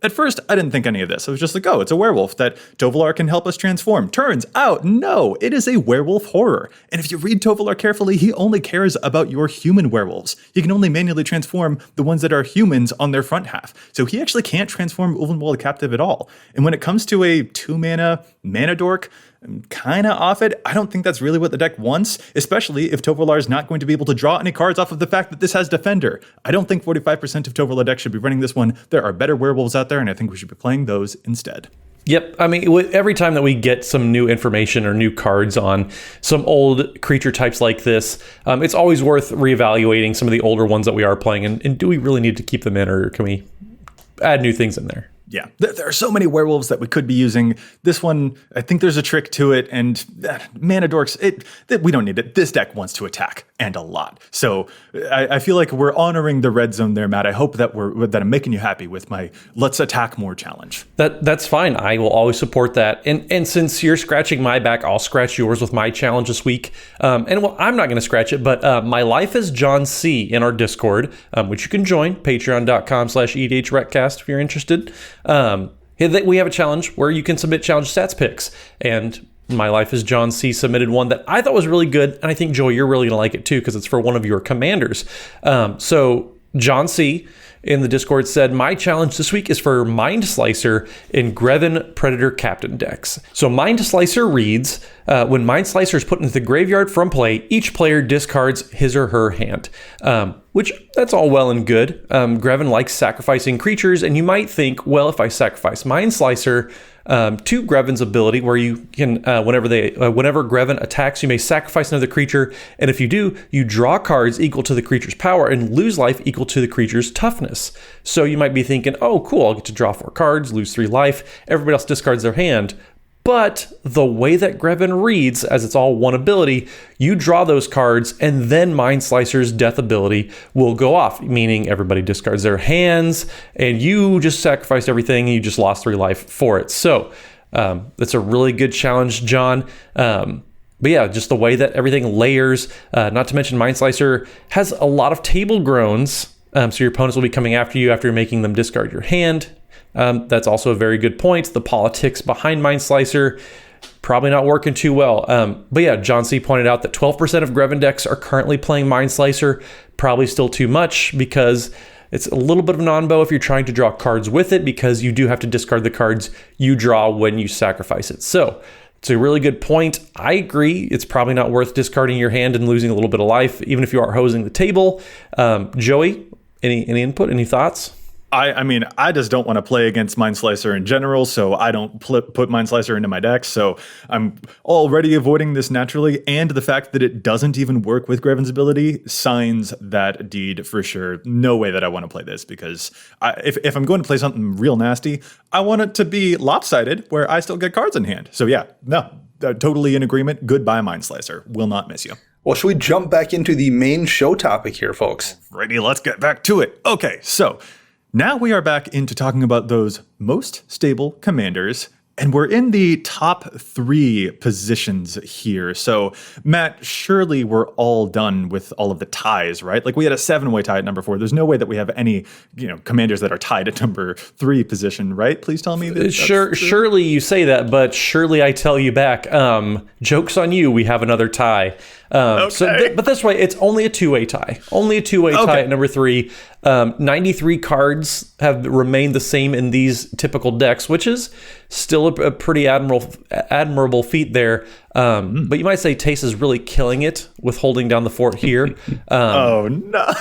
At first, I didn't think any of this. I was just like, oh, it's a werewolf that Tovolar can help us transform. Turns out, no, it is a werewolf horror. And if you read Tovolar carefully, he only cares about your human werewolves. He can only manually transform the ones that are humans on their front half. So he actually can't transform Ulvenwald Captive at all. And when it comes to a 2-mana mana dork, I'm kind of off it. I don't think that's really what the deck wants, especially if Tovolar is not going to be able to draw any cards off of the fact that this has Defender. I don't think 45% of Tovolar decks should be running this one. There are better werewolves out there, and I think we should be playing those instead.
Yep. I mean, every time that we get some new information or new cards on some old creature types like this, it's always worth reevaluating some of the older ones that we are playing. And do we really need to keep them in, or can we add new things in there?
Yeah, there are so many werewolves that we could be using. This one, I think there's a trick to it, and mana dorks, we don't need it. This deck wants to attack, and a lot. So I feel like we're honoring the red zone there, Matt. I hope that I'm making you happy with my let's attack more challenge.
That's fine. I will always support that. And since you're scratching my back, I'll scratch yours with my challenge this week. I'm not going to scratch it, but my life is John C. in our Discord, which you can join, patreon.com/EDHRECast if you're interested. We have a challenge where you can submit challenge stats picks, and My Life is John C. submitted one that I thought was really good, and I think, Joey, you're really going to like it too because it's for one of your commanders. So John C. in the Discord said, my challenge this week is for Mind Slicer in Greven Predator Captain decks. So Mind Slicer reads, when Mind Slicer is put into the graveyard from play, each player discards his or her hand. Which, that's all well and good. Greven likes sacrificing creatures, and you might think, well, if I sacrifice Mind Slicer to Greven's ability, where you can, whenever Greven attacks, you may sacrifice another creature, and if you do, you draw cards equal to the creature's power and lose life equal to the creature's toughness. So you might be thinking, oh, cool, I'll get to draw 4 cards, lose 3 life, everybody else discards their hand. But the way that Greven reads, as it's all one ability, you draw those cards and then Mind Slicer's death ability will go off, meaning everybody discards their hands and you just sacrificed everything and you just lost 3 life for it. So that's a really good challenge, John. But yeah, just the way that everything layers, not to mention Mind Slicer has a lot of table groans. So your opponents will be coming after you after making them discard your hand. That's also a very good point. The politics behind Mind Slicer, probably not working too well. But yeah, John C. pointed out that 12% of Greven decks are currently playing Mind Slicer. Probably still too much because it's a little bit of an on-bow if you're trying to draw cards with it, because you do have to discard the cards you draw when you sacrifice it. So it's a really good point. I agree. It's probably not worth discarding your hand and losing a little bit of life, even if you are hosing the table. Joey, any input, any thoughts?
I mean, I just don't want to play against Mind Slicer in general, so I don't put Mind Slicer into my deck, so I'm already avoiding this naturally, and the fact that it doesn't even work with Greven's ability signs that deed for sure. No way that I want to play this, because if I'm going to play something real nasty, I want it to be lopsided, where I still get cards in hand. So yeah, no, totally in agreement. Goodbye, Mind Slicer. Will not miss you.
Well, should we jump back into the main show topic here, folks?
Ready, let's get back to it. Okay, so now we are back into talking about those most stable commanders, and we're in the top 3 positions here. So, Matt, surely we're all done with all of the ties, right? Like, we had a 7-way tie at number 4. There's no way that we have any, commanders that are tied at number 3 position, right? Please tell me that.
Surely you say that, but surely I tell you back. Joke's on you. We have another tie.
Okay.
But this way, it's only a 2-way tie. Only a 2-way tie at number 3. 93 cards have remained the same in these typical decks, which is still a pretty admirable feat there. But you might say Teysa is really killing it with holding down the fort here.
Oh, no.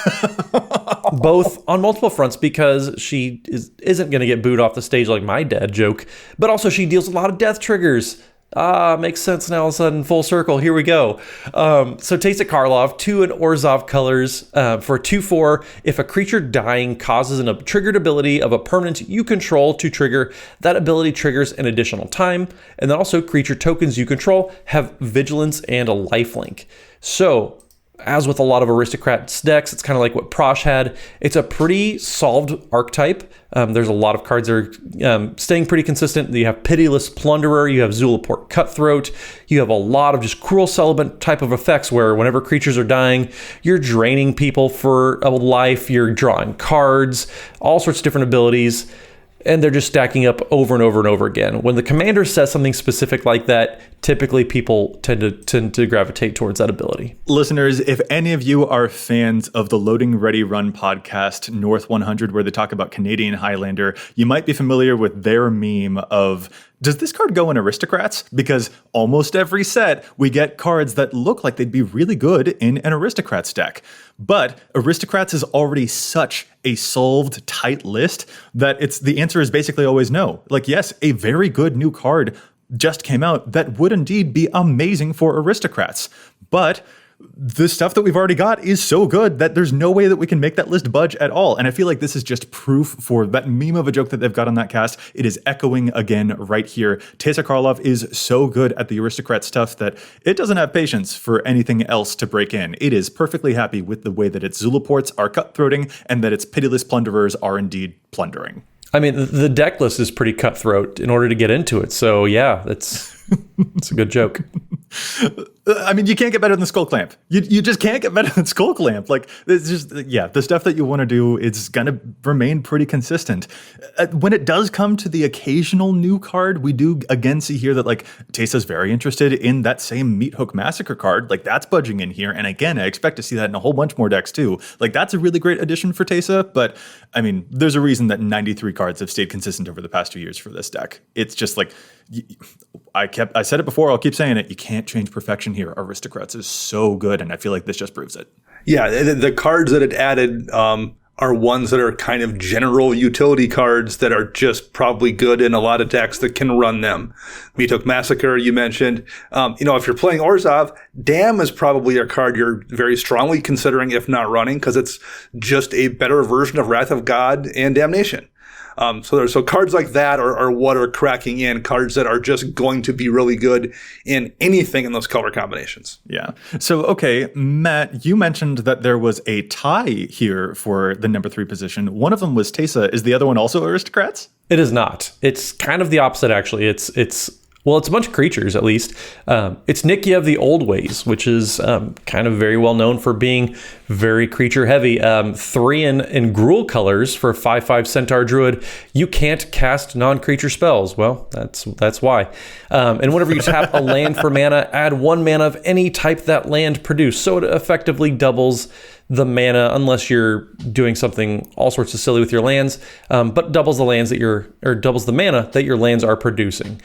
Both on multiple fronts, because she isn't going to get booed off the stage like my dad joke, but also she deals a lot of death triggers. Makes sense now all of a sudden, full circle. Here we go. So Teysa Karlov, 2 in Orzhov colors, for a 2/4. If a creature dying causes a triggered ability of a permanent you control to trigger, that ability triggers an additional time. And then also creature tokens you control have vigilance and a lifelink. So, as with a lot of Aristocrats decks, it's kind of like what Prosh had. It's a pretty solved archetype. There's a lot of cards that are staying pretty consistent. You have Pitiless Plunderer, you have Zulaport Cutthroat, you have a lot of just Cruel Celibate type of effects where whenever creatures are dying, you're draining people for a life, you're drawing cards, all sorts of different abilities, and they're just stacking up over and over and over again. When the commander says something specific like that, typically people tend to gravitate towards that ability.
Listeners, if any of you are fans of the Loading Ready Run podcast, North 100, where they talk about Canadian Highlander, you might be familiar with their meme of, does this card go in Aristocrats? Because almost every set, we get cards that look like they'd be really good in an Aristocrats deck. But Aristocrats is already such a solved, tight list that the answer is basically always no. Like, yes, a very good new card just came out that would indeed be amazing for Aristocrats. But the stuff that we've already got is so good that there's no way that we can make that list budge at all. And I feel like this is just proof for that meme of a joke that they've got on that cast. It is echoing again right here. Teysa Karlov is so good at the Aristocrat stuff that it doesn't have patience for anything else to break in. It is perfectly happy with the way that its Zulaports are cutthroating and that its Pitiless Plunderers are indeed plundering.
I mean, the deck list is pretty cutthroat in order to get into it. So yeah, it's a good joke.
I mean, you can't get better than Skull Clamp. You just can't get better than Skull Clamp. Like, it's just, yeah, the stuff that you want to do, it's going to remain pretty consistent. When it does come to the occasional new card, we do again see here that, like, Teysa's very interested in that same Meat Hook Massacre card. Like, that's budging in here. And again, I expect to see that in a whole bunch more decks too. Like, that's a really great addition for Teysa. But, I mean, there's a reason that 93 cards have stayed consistent over the past 2 years for this deck. It's just like, I said it before, I'll keep saying it. You can't change perfection here. Aristocrats is so good, and I feel like this just proves it.
Yeah, the cards that it added are ones that are kind of general utility cards that are just probably good in a lot of decks that can run them. Meat Hook Massacre, you mentioned. If you're playing Orzhov, Dam is probably a card you're very strongly considering, if not running, because it's just a better version of Wrath of God and Damnation. So cards like that are what are cracking in, cards that are just going to be really good in anything in those color combinations.
Yeah. So, okay, Matt, you mentioned that there was a tie here for the number 3 position. One of them was Teysa. Is the other one also Aristocrats?
It is not. It's kind of the opposite, actually. It's a bunch of creatures, at least. It's Nikya of the Old Ways, which is kind of very well known for being very creature heavy. 3 in Gruul colors for a 5/5 Centaur Druid. You can't cast non-creature spells. Well, that's why. And whenever you tap a land for mana, add 1 mana of any type that land produced. So it effectively doubles the mana, unless you're doing something all sorts of silly with your lands, but doubles the mana that your lands are producing.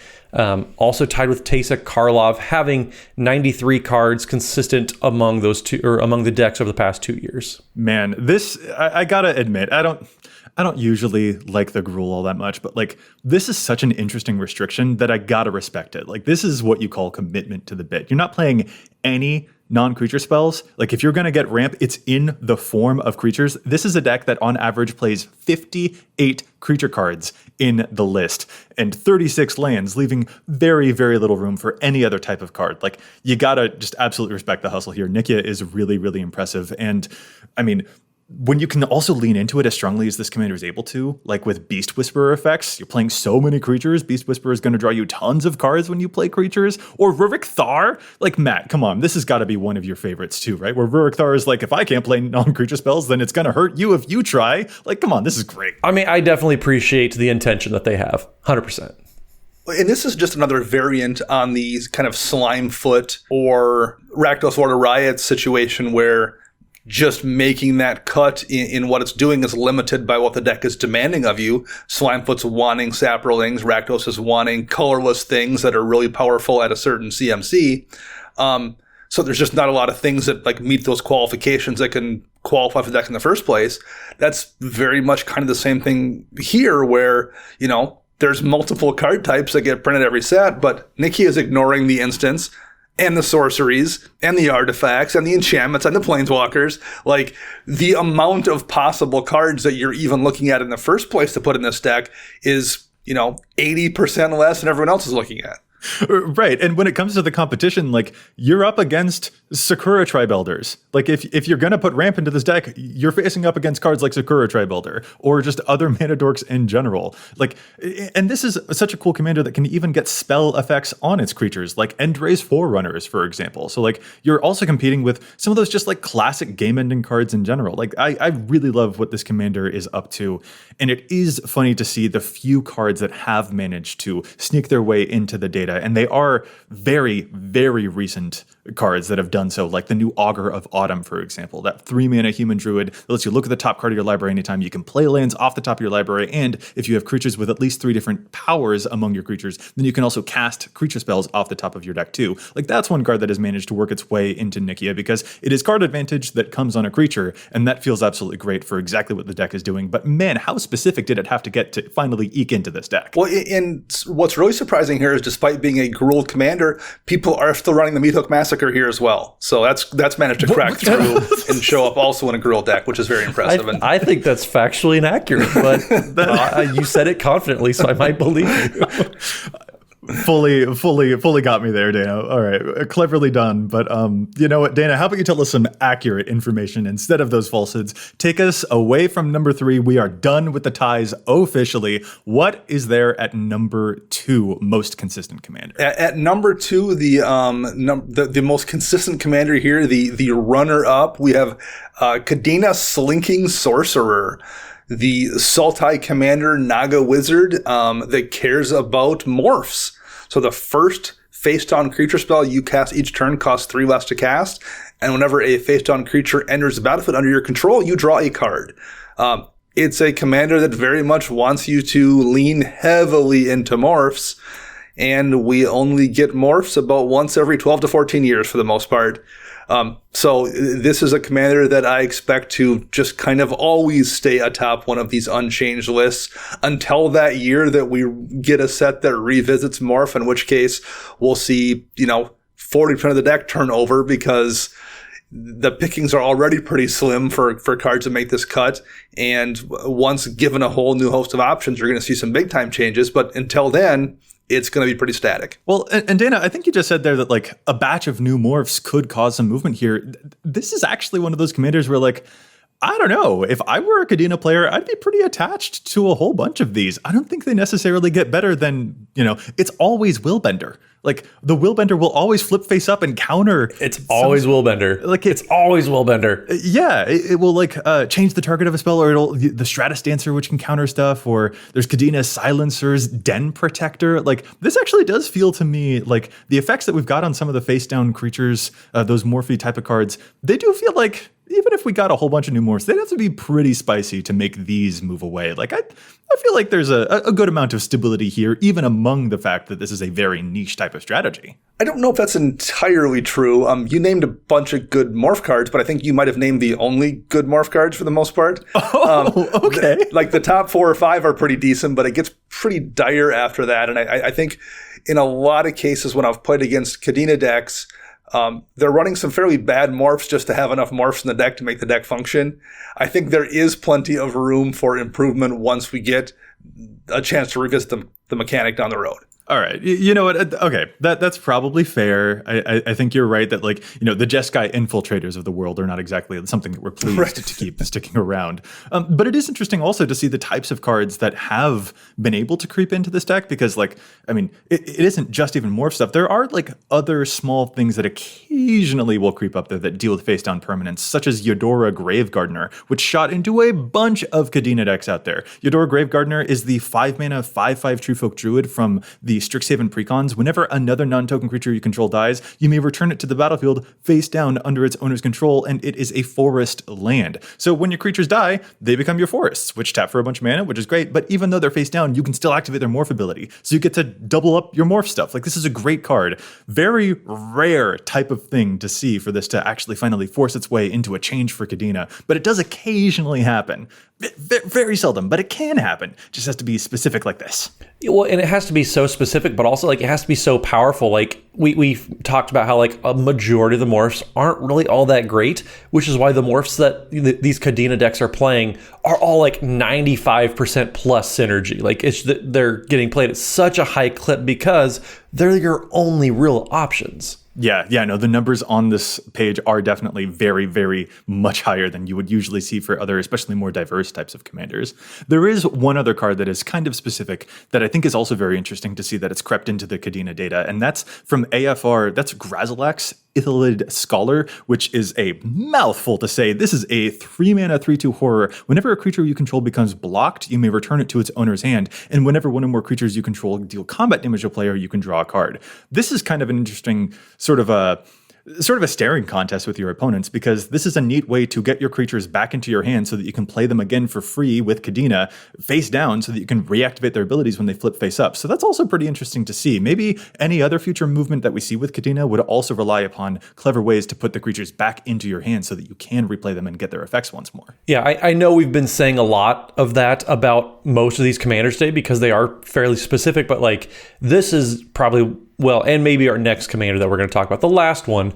Also tied with Teysa Karlov, having 93 cards consistent among those two, or among the decks over the past 2 years.
Man, this, I gotta admit, I don't usually like the Gruul all that much, but like, this is such an interesting restriction that I gotta respect it. Like, this is what you call commitment to the bit. You're not playing any non-creature spells. Like, if you're going to get ramp, it's in the form of creatures. This is a deck that on average plays 58 creature cards in the list and 36 lands, leaving very, very little room for any other type of card. Like, you gotta just absolutely respect the hustle here. Nikya is really, really impressive. And I mean, when you can also lean into it as strongly as this commander is able to, like with Beast Whisperer effects, you're playing so many creatures, Beast Whisperer is going to draw you tons of cards when you play creatures. Or Rurik Thar, like, Matt, come on, this has got to be one of your favorites too, right? Where Rurik Thar is like, if I can't play non-creature spells, then it's going to hurt you if you try. Like, come on, this is great.
I mean, I definitely appreciate the intention that they have, 100%.
And this is just another variant on the kind of Slimefoot or Rakdos or Riots situation where just making that cut in what it's doing is limited by what the deck is demanding of you. Slimefoot's wanting saprolings, Rakdos is wanting colorless things that are really powerful at a certain CMC. So there's just not a lot of things that like meet those qualifications that can qualify for the deck in the first place. That's very much kind of the same thing here where, you know, there's multiple card types that get printed every set, but Nikya is ignoring the instance and the sorceries, and the artifacts, and the enchantments, and the planeswalkers. Like, the amount of possible cards that you're even looking at in the first place to put in this deck is, 80% less than everyone else is looking at.
Right. And when it comes to the competition, like, you're up against Sakura Tribelders. Like, if you're going to put ramp into this deck, you're facing up against cards like Sakura Tribelder or just other mana dorks in general. Like, and this is such a cool commander that can even get spell effects on its creatures, like Endray's Forerunners, for example. So, like, you're also competing with some of those just, like, classic game-ending cards in general. Like, I really love what this commander is up to. And it is funny to see the few cards that have managed to sneak their way into the data. And they are very, very recent cards that have done so, like the new Augur of Autumn, for example, that 3-mana human druid that lets you look at the top card of your library anytime. You can play lands off the top of your library, and if you have creatures with at least 3 different powers among your creatures, then you can also cast creature spells off the top of your deck too. Like, that's one card that has managed to work its way into Nikya because it is card advantage that comes on a creature, and that feels absolutely great for exactly what the deck is doing. But man, how specific did it have to get to finally eke into this deck?
Well, and what's really surprising here is despite being a Gruul commander, people are still running the Meat Hook Massacre here as well. So that's managed to crack through and show up also in a Gruul deck, which is very impressive.
I think that's factually inaccurate, but you said it confidently, so I might believe you.
Fully got me there, Dana. All right, cleverly done. But you know what, Dana? How about you tell us some accurate information instead of those falsehoods? Take us away from number 3. We are done with the ties officially. What is there at number 2, most consistent commander?
At number 2, the most consistent commander here, the runner up, we have Kadena Slinking Sorcerer, the Sultai commander Naga wizard that cares about morphs. So the first face-down creature spell you cast each turn costs 3 less to cast, and whenever a face-down creature enters the battlefield under your control, you draw a card. It's a commander that very much wants you to lean heavily into morphs, and we only get morphs about once every 12 to 14 years for the most part. So this is a commander that I expect to just kind of always stay atop one of these unchanged lists until that year that we get a set that revisits morph, in which case we'll see, 40% of the deck turn over because the pickings are already pretty slim for cards to make this cut. And once given a whole new host of options, you're going to see some big time changes. But until then, it's going to be pretty static.
Well, and Dana, I think you just said there that like a batch of new morphs could cause some movement here. This is actually one of those commanders where like, I don't know. If I were a Kadena player, I'd be pretty attached to a whole bunch of these. I don't think they necessarily get better than, it's always Willbender. Like, the Willbender will always flip face up and counter.
It's always Willbender.
Like,
it's always Willbender.
Yeah, it will, like, change the target of a spell, or the Stratus Dancer, which can counter stuff, or there's Kadena Silencer's Den Protector. Like, this actually does feel to me like the effects that we've got on some of the face-down creatures, those Morphe type of cards, they do feel like, even if we got a whole bunch of new morphs, they'd have to be pretty spicy to make these move away. Like, I feel like there's a good amount of stability here, even among the fact that this is a very niche type of strategy.
I don't know if that's entirely true. You named a bunch of good morph cards, but I think you might have named the only good morph cards for the most part.
Oh, okay.
Like the top 4 or 5 are pretty decent, but it gets pretty dire after that. And I think in a lot of cases when I've played against Kadena decks, they're running some fairly bad morphs just to have enough morphs in the deck to make the deck function. I think there is plenty of room for improvement once we get a chance to revisit the mechanic down the road.
All right. You know what? Okay. That's probably fair. I think you're right that, like, the Jeskai infiltrators of the world are not exactly something that we're pleased to keep sticking around. But it is interesting also to see the types of cards that have been able to creep into this deck, because, like, I mean, it isn't just even morph stuff. There are, like, other small things that occasionally will creep up there that deal with face down permanents, such as Eudora Gravegardener, which shot into a bunch of Kadena decks out there. Eudora Gravegardener is the 5-mana 5/5 Treefolk Druid from the Strixhaven precons. Whenever another non-token creature you control dies, you may return it to the battlefield face down under its owner's control, and it is a forest land. So when your creatures die, they become your forests, which tap for a bunch of mana, which is great, but even though they're face down, you can still activate their morph ability. So you get to double up your morph stuff. Like, this is a great card. Very rare type of thing to see for this to actually finally force its way into a change for Kadena, but it does occasionally happen. Very seldom, but it can happen. It just has to be specific like this.
Well, and it has to be so specific, but also, like, it has to be so powerful. Like, we've talked about how, like, a majority of the morphs aren't really all that great, which is why the morphs that these Kadena decks are playing are all like 95% plus synergy. Like, they're getting played at such a high clip because they're your only real options.
Yeah, no, the numbers on this page are definitely very, very much higher than you would usually see for other, especially more diverse types of commanders. There is one other card that is kind of specific that I think is also very interesting to see that it's crept into the Kadena data, and that's from AFR. That's Grazalax Ithilid Scholar, which is a mouthful to say. This is a 3-mana 3/2 horror. Whenever a creature you control becomes blocked, you may return it to its owner's hand, and whenever one or more creatures you control deal combat damage to a player, you can draw a card. This is kind of an interesting sort of a staring contest with your opponents, because this is a neat way to get your creatures back into your hand so that you can play them again for free with Kadena face down, so that you can reactivate their abilities when they flip face up. So that's also pretty interesting to see. Maybe any other future movement that we see with Kadena would also rely upon clever ways to put the creatures back into your hand so that you can replay them and get their effects once more.
Yeah, I know we've been saying a lot of that about most of these commanders today because they are fairly specific, but, like, this is probably, well, and maybe our next commander that we're going to talk about, the last one,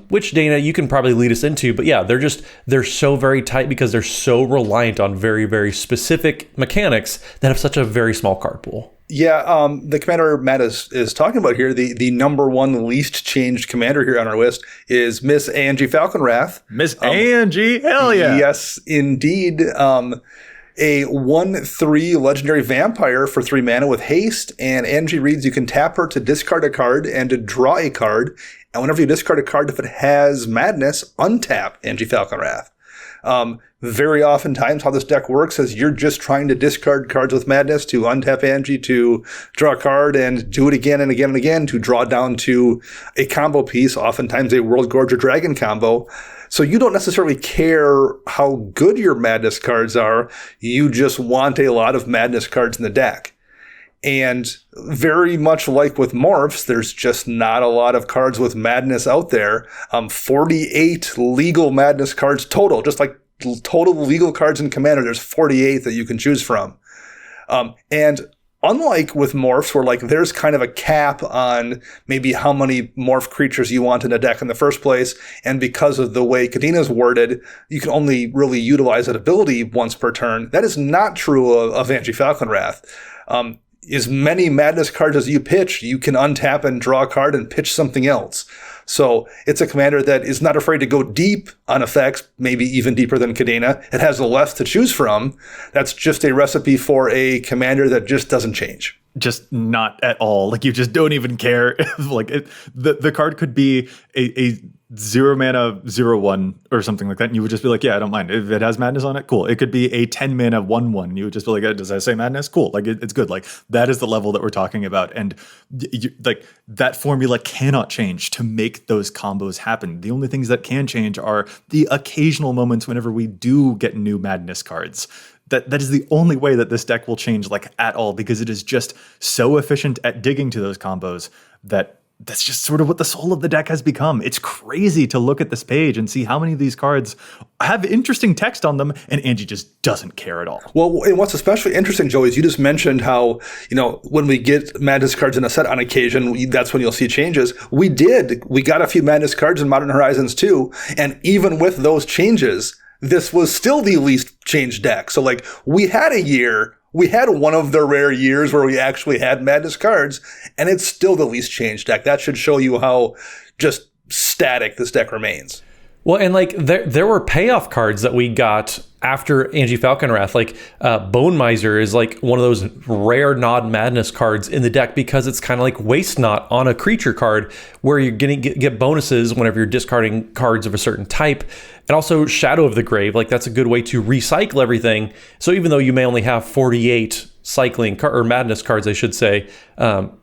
which, Dana, you can probably lead us into. But yeah, they're so very tight because they're so reliant on very, very specific mechanics that have such a very small card pool.
Yeah, the commander Matt is talking about here, the number one least changed commander here on our list is Miss Anje Falkenrath.
Miss Anje, hell yeah.
Yes, indeed. A 1/3 legendary vampire for 3 mana with haste, and Anje reads you can tap her to discard a card and to draw a card, and whenever you discard a card, if it has madness, untap Anje Falkenrath. Very oftentimes how this deck works is you're just trying to discard cards with madness to untap Anje to draw a card and do it again and again and again to draw down to a combo piece, oftentimes a World Gorger Dragon combo. So you don't necessarily care how good your madness cards are. You just want a lot of madness cards in the deck. And very much like with morphs, there's just not a lot of cards with madness out there. 48 legal madness cards total, just like total legal cards in Commander. There's 48 that you can choose from. And unlike with morphs, where like there's kind of a cap on maybe how many morph creatures you want in a deck in the first place, and because of the way Kadena's worded, you can only really utilize that ability once per turn. That is not true of Anje Falkenrath. As many madness cards as you pitch, you can untap and draw a card and pitch something else. So it's a commander that is not afraid to go deep on effects, maybe even deeper than Kadena. It has less to choose from. That's just a recipe for a commander that just doesn't change.
Just not at all. Like, you just don't even care. Like, the card could be a 0 mana 0/1 or something like that, and you would just be like, yeah, I don't mind. If it has madness on it, cool. It could be a 10 mana 1/1. You would just be like, does that say madness? Cool. Like, it's good. Like, that is the level that we're talking about. And like, that formula cannot change to make those combos happen. The only things that can change are the occasional moments whenever we do get new madness cards. That is the only way that this deck will change, like, at all, because it is just so efficient at digging to those combos that's just sort of what the soul of the deck has become. It's crazy to look at this page and see how many of these cards have interesting text on them, and Anje just doesn't care at all.
Well, and what's especially interesting, Joey, is you just mentioned how, when we get madness cards in a set on occasion, that's when you'll see changes. We got a few madness cards in Modern Horizons too, and even with those changes, this was still the least changed deck. So, like, we had one of the rare years where we actually had madness cards, and it's still the least changed deck. That should show you how just static this deck remains.
Well, and like there were payoff cards that we got after Anje Falkenrath. Like Bone Miser is like one of those rare Nod Madness cards in the deck, because it's kind of like Waste Not on a creature card, where you're going to get bonuses whenever you're discarding cards of a certain type. And also Shadow of the Grave, like that's a good way to recycle everything. So even though you may only have 48 cycling or madness cards, I should say,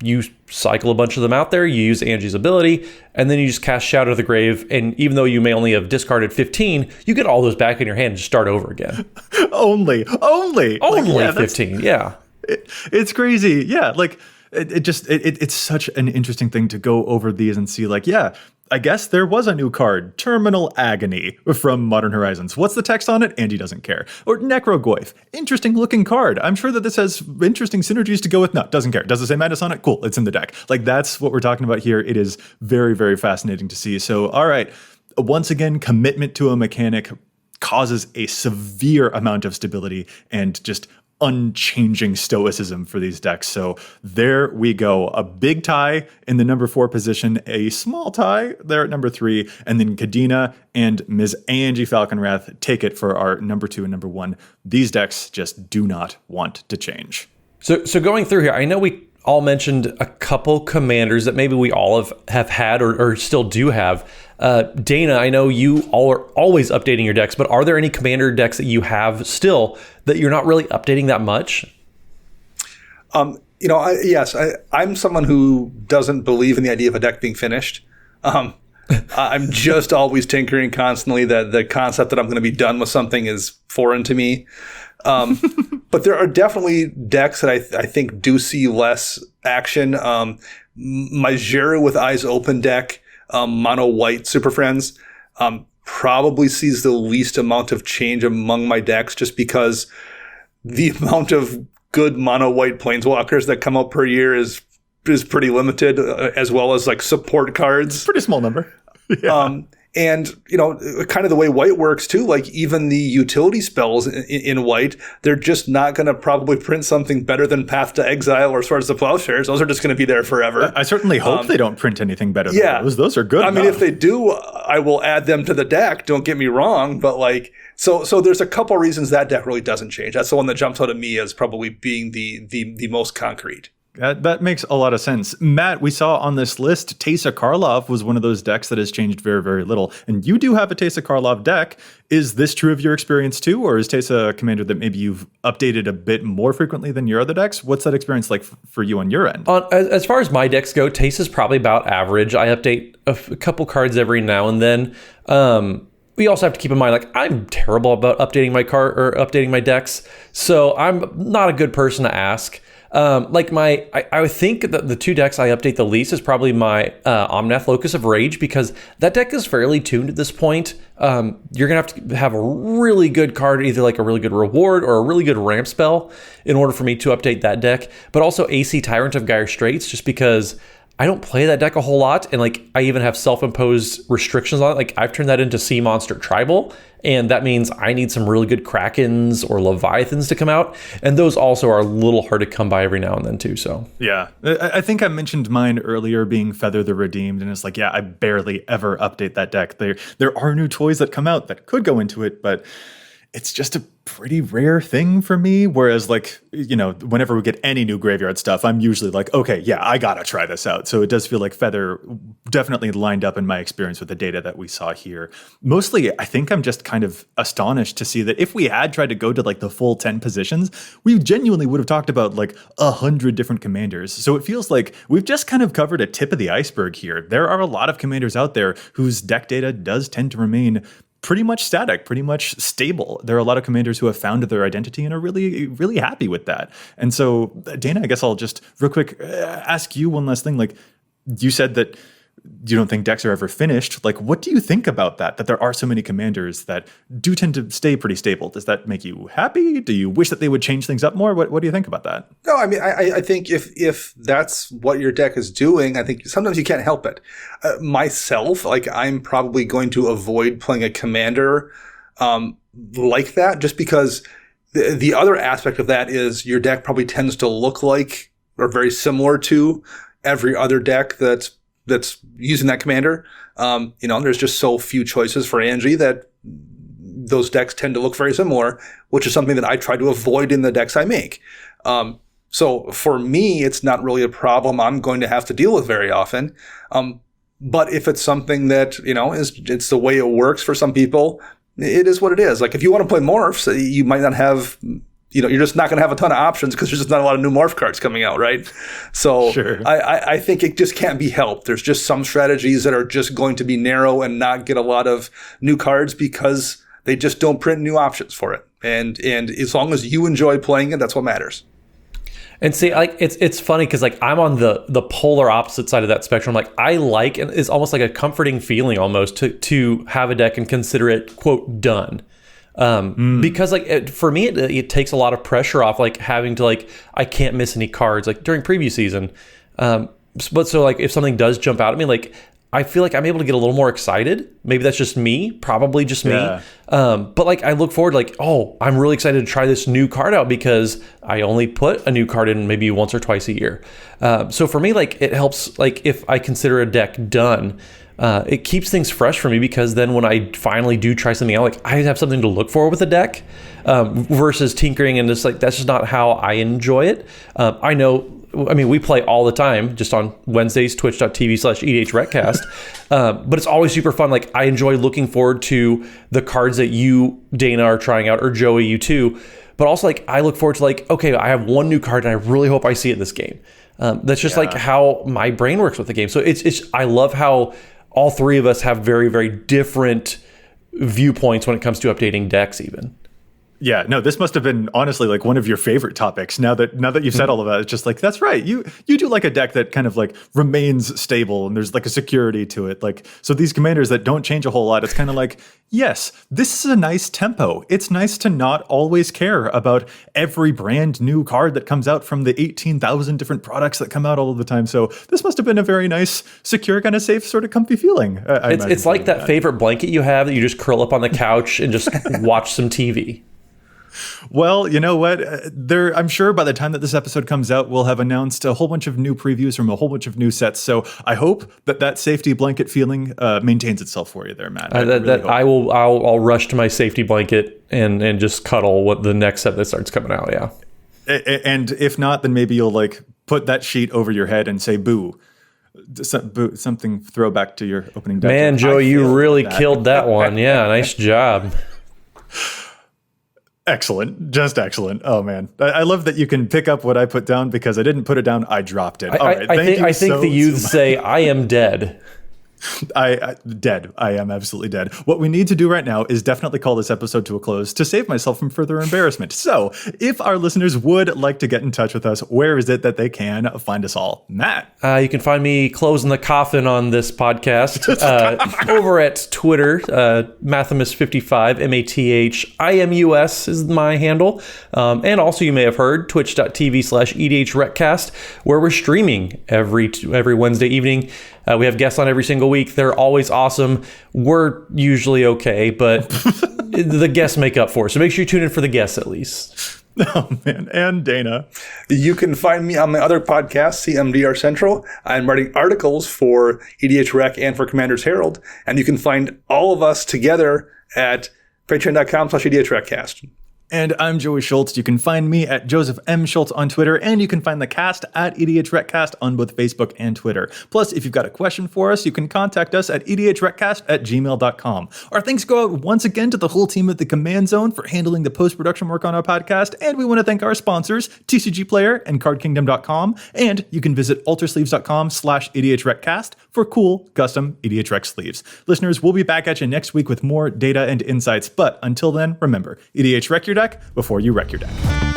you cycle a bunch of them out there, you use Anje's ability, and then you just cast Shadow of the Grave, and even though you may only have discarded 15, you get all those back in your hand and just start over again.
only
like, 15. Yeah,
it's crazy. Yeah, like it's such an interesting thing to go over these and see, like, yeah, I guess there was a new card, Terminal Agony, from Modern Horizons. What's the text on it? Anje doesn't care. Or Necrogoyf, interesting looking card. I'm sure that this has interesting synergies to go with. No, doesn't care. Does it say madness on it? Cool, it's in the deck. Like, that's what we're talking about here. It is very, very fascinating to see. So, all right, once again, commitment to a mechanic causes a severe amount of stability and just unchanging stoicism for these decks. So there we go. A big tie in the number 4 position, a small tie there at number 3, and then Kadena and Ms. Anje Falkenrath take it for our number 2 and number 1. These decks just do not want to change.
So going through here, I know we all mentioned a couple commanders that maybe we all have had or still do have. Dana, I know you all are always updating your decks, but are there any commander decks that you have still that you're not really updating that much?
Yes, I'm someone who doesn't believe in the idea of a deck being finished. I'm just always tinkering constantly. The concept that I'm going to be done with something is foreign to me. But there are definitely decks that I think do see less action. My Zheru with Eyes Open deck, mono white Super Friends, probably sees the least amount of change among my decks, just because the amount of good mono white planeswalkers that come out per year is pretty limited, as well as like support cards.
Pretty small number. Yeah.
And, kind of the way white works too, like even the utility spells in white, they're just not going to probably print something better than Path to Exile or Swords to Plowshares. Those are just going to be there forever.
I certainly hope they don't print anything better than those. Those are good.
I mean, if they do, I will add them to the deck. Don't get me wrong. But like, so there's a couple reasons that deck really doesn't change. That's the one that jumps out at me as probably being the most concrete.
That makes a lot of sense. Matt, we saw on this list, Teysa Karlov was one of those decks that has changed very, very little. And you do have a Teysa Karlov deck. Is this true of your experience too? Or is Teysa a commander that maybe you've updated a bit more frequently than your other decks? What's that experience like for you on your end?
As far as my decks go, Teysa's probably about average. I update a couple cards every now and then. We also have to keep in mind, like, I'm terrible about updating my decks. So I'm not a good person to ask. I would think that the two decks I update the least is probably my Omnath Locus of Rage, because that deck is fairly tuned at this point. You're going to have a really good card, either like a really good reward or a really good ramp spell in order for me to update that deck. But also AC Tyrant of Gyre Straits, just because I don't play that deck a whole lot, and like I even have self-imposed restrictions on it. Like I've turned that into Sea Monster Tribal, and that means I need some really good Krakens or Leviathans to come out, and those also are a little hard to come by every now and then too. So
yeah, I think I mentioned mine earlier being Feather the Redeemed, and it's like, yeah, I barely ever update that deck. There are new toys that come out that could go into it, but it's just a pretty rare thing for me. Whereas, like, you know, whenever we get any new graveyard stuff, I'm usually like, okay, yeah, I gotta try this out. So it does feel like Feather definitely lined up in my experience with the data that we saw here. Mostly, I think I'm just kind of astonished to see that if we had tried to go to like the full 10 positions, we genuinely would have talked about like 100 different commanders. So it feels like we've just kind of covered a tip of the iceberg here. There are a lot of commanders out there whose deck data does tend to remain pretty much static, pretty much stable. There are a lot of commanders who have found their identity and are really, really happy with that. And so, Dana, I guess I'll just real quick ask you one last thing. Like, you said that you don't think decks are ever finished. Like, what do you think about that? That there are so many commanders that do tend to stay pretty stable. Does that make you happy? Do you wish that they would change things up more? What do you think about that?
No, I mean, I think if that's what your deck is doing, I think sometimes you can't help it. Myself, like, I'm probably going to avoid playing a commander like that, just because the other aspect of that is your deck probably tends to look like or very similar to every other deck that's using that commander. There's just so few choices for Anje that those decks tend to look very similar, which is something that I try to avoid in the decks I make. So for me, it's not really a problem I'm going to have to deal with very often. But if it's something that, it's the way it works for some people, it is what it is. Like, if you want to play morphs, you might not have, you're just not going to have a ton of options because there's just not a lot of new morph cards coming out, right? So
sure.
I think it just can't be helped. There's just some strategies that are just going to be narrow and not get a lot of new cards because they just don't print new options for it. And as long as you enjoy playing it, that's what matters.
And see, like, it's funny because, like, I'm on the polar opposite side of that spectrum. Like, I like, and it's almost like a comforting feeling almost to have a deck and consider it, quote, done. Because, like, for me, it takes a lot of pressure off, like, having to, like, I can't miss any cards, like, during preview season. But so, like, if something does jump out at me, like, I feel like I'm able to get a little more excited. Maybe that's just me, probably just me. But, like, I look forward, like, oh, I'm really excited to try this new card out because I only put a new card in maybe once or twice a year. So for me, like, it helps, like, if I consider a deck done, it keeps things fresh for me, because then when I finally do try something out, like, I have something to look for with a deck, versus tinkering and just, like, that's just not how I enjoy it. I mean, we play all the time, just on Wednesdays, twitch.tv/EDHRECast. But it's always super fun. Like, I enjoy looking forward to the cards that you, Dana, are trying out, or Joey, you too. But also, like, I look forward to, like, okay, I have one new card and I really hope I see it in this game. That's just like how my brain works with the game. So it's I love how all three of us have very, very different viewpoints when it comes to updating decks even.
Yeah, no, this must have been honestly like one of your favorite topics. Now that you've said all of that, it's just like, that's right. You do like a deck that kind of like remains stable and there's like a security to it. Like, so these commanders that don't change a whole lot, it's kind of like, yes, this is a nice tempo. It's nice to not always care about every brand new card that comes out from the 18,000 different products that come out all of the time. So this must have been a very nice, secure, kind of safe, sort of comfy feeling.
It's like that favorite blanket you have that you just curl up on the couch and just watch some TV.
Well, you know what? I'm sure by the time that this episode comes out, we'll have announced a whole bunch of new previews from a whole bunch of new sets. So I hope that safety blanket feeling maintains itself for you there, Matt.
I'll rush to my safety blanket and just cuddle what the next set that starts coming out. Yeah.
And if not, then maybe you'll like put that sheet over your head and say boo. Something throwback to your opening deck.
Man, Joe, you really killed that one. Yeah, nice job.
Excellent. Just excellent. Oh, man. I love that you can pick up what I put down because I didn't put it down. I dropped it.
I think the youths say, I am dead.
I dead. I am absolutely dead. What we need to do right now is definitely call this episode to a close to save myself from further embarrassment. So if our listeners would like to get in touch with us, where is it that they can find us all? Matt?
You can find me closing the coffin on this podcast over at Twitter. Mathimus55, MATHIMUS is my handle. And also you may have heard twitch.tv/EDHRECast, where we're streaming every Wednesday evening. We have guests on every single week. They're always awesome. We're usually okay, but the guests make up for it. So make sure you tune in for the guests at least.
Oh, man. And Dana.
You can find me on my other podcast, CMDR Central. I'm writing articles for EDHREC and for Commander's Herald. And you can find all of us together at patreon.com/EDHRECast.
And I'm Joey Schultz. You can find me at Joseph M. Schultz on Twitter, and you can find the cast at EDHRECast on both Facebook and Twitter. Plus, if you've got a question for us, you can contact us at EDHRECast@gmail.com. Our thanks go out once again to the whole team at the Command Zone for handling the post-production work on our podcast, and we want to thank our sponsors, TCG Player and CardKingdom.com, and you can visit altersleeves.com/EDHRECast for cool, custom EDHREC sleeves. Listeners, we'll be back at you next week with more data and insights, but until then, remember, EDHREC your deck before you wreck your deck.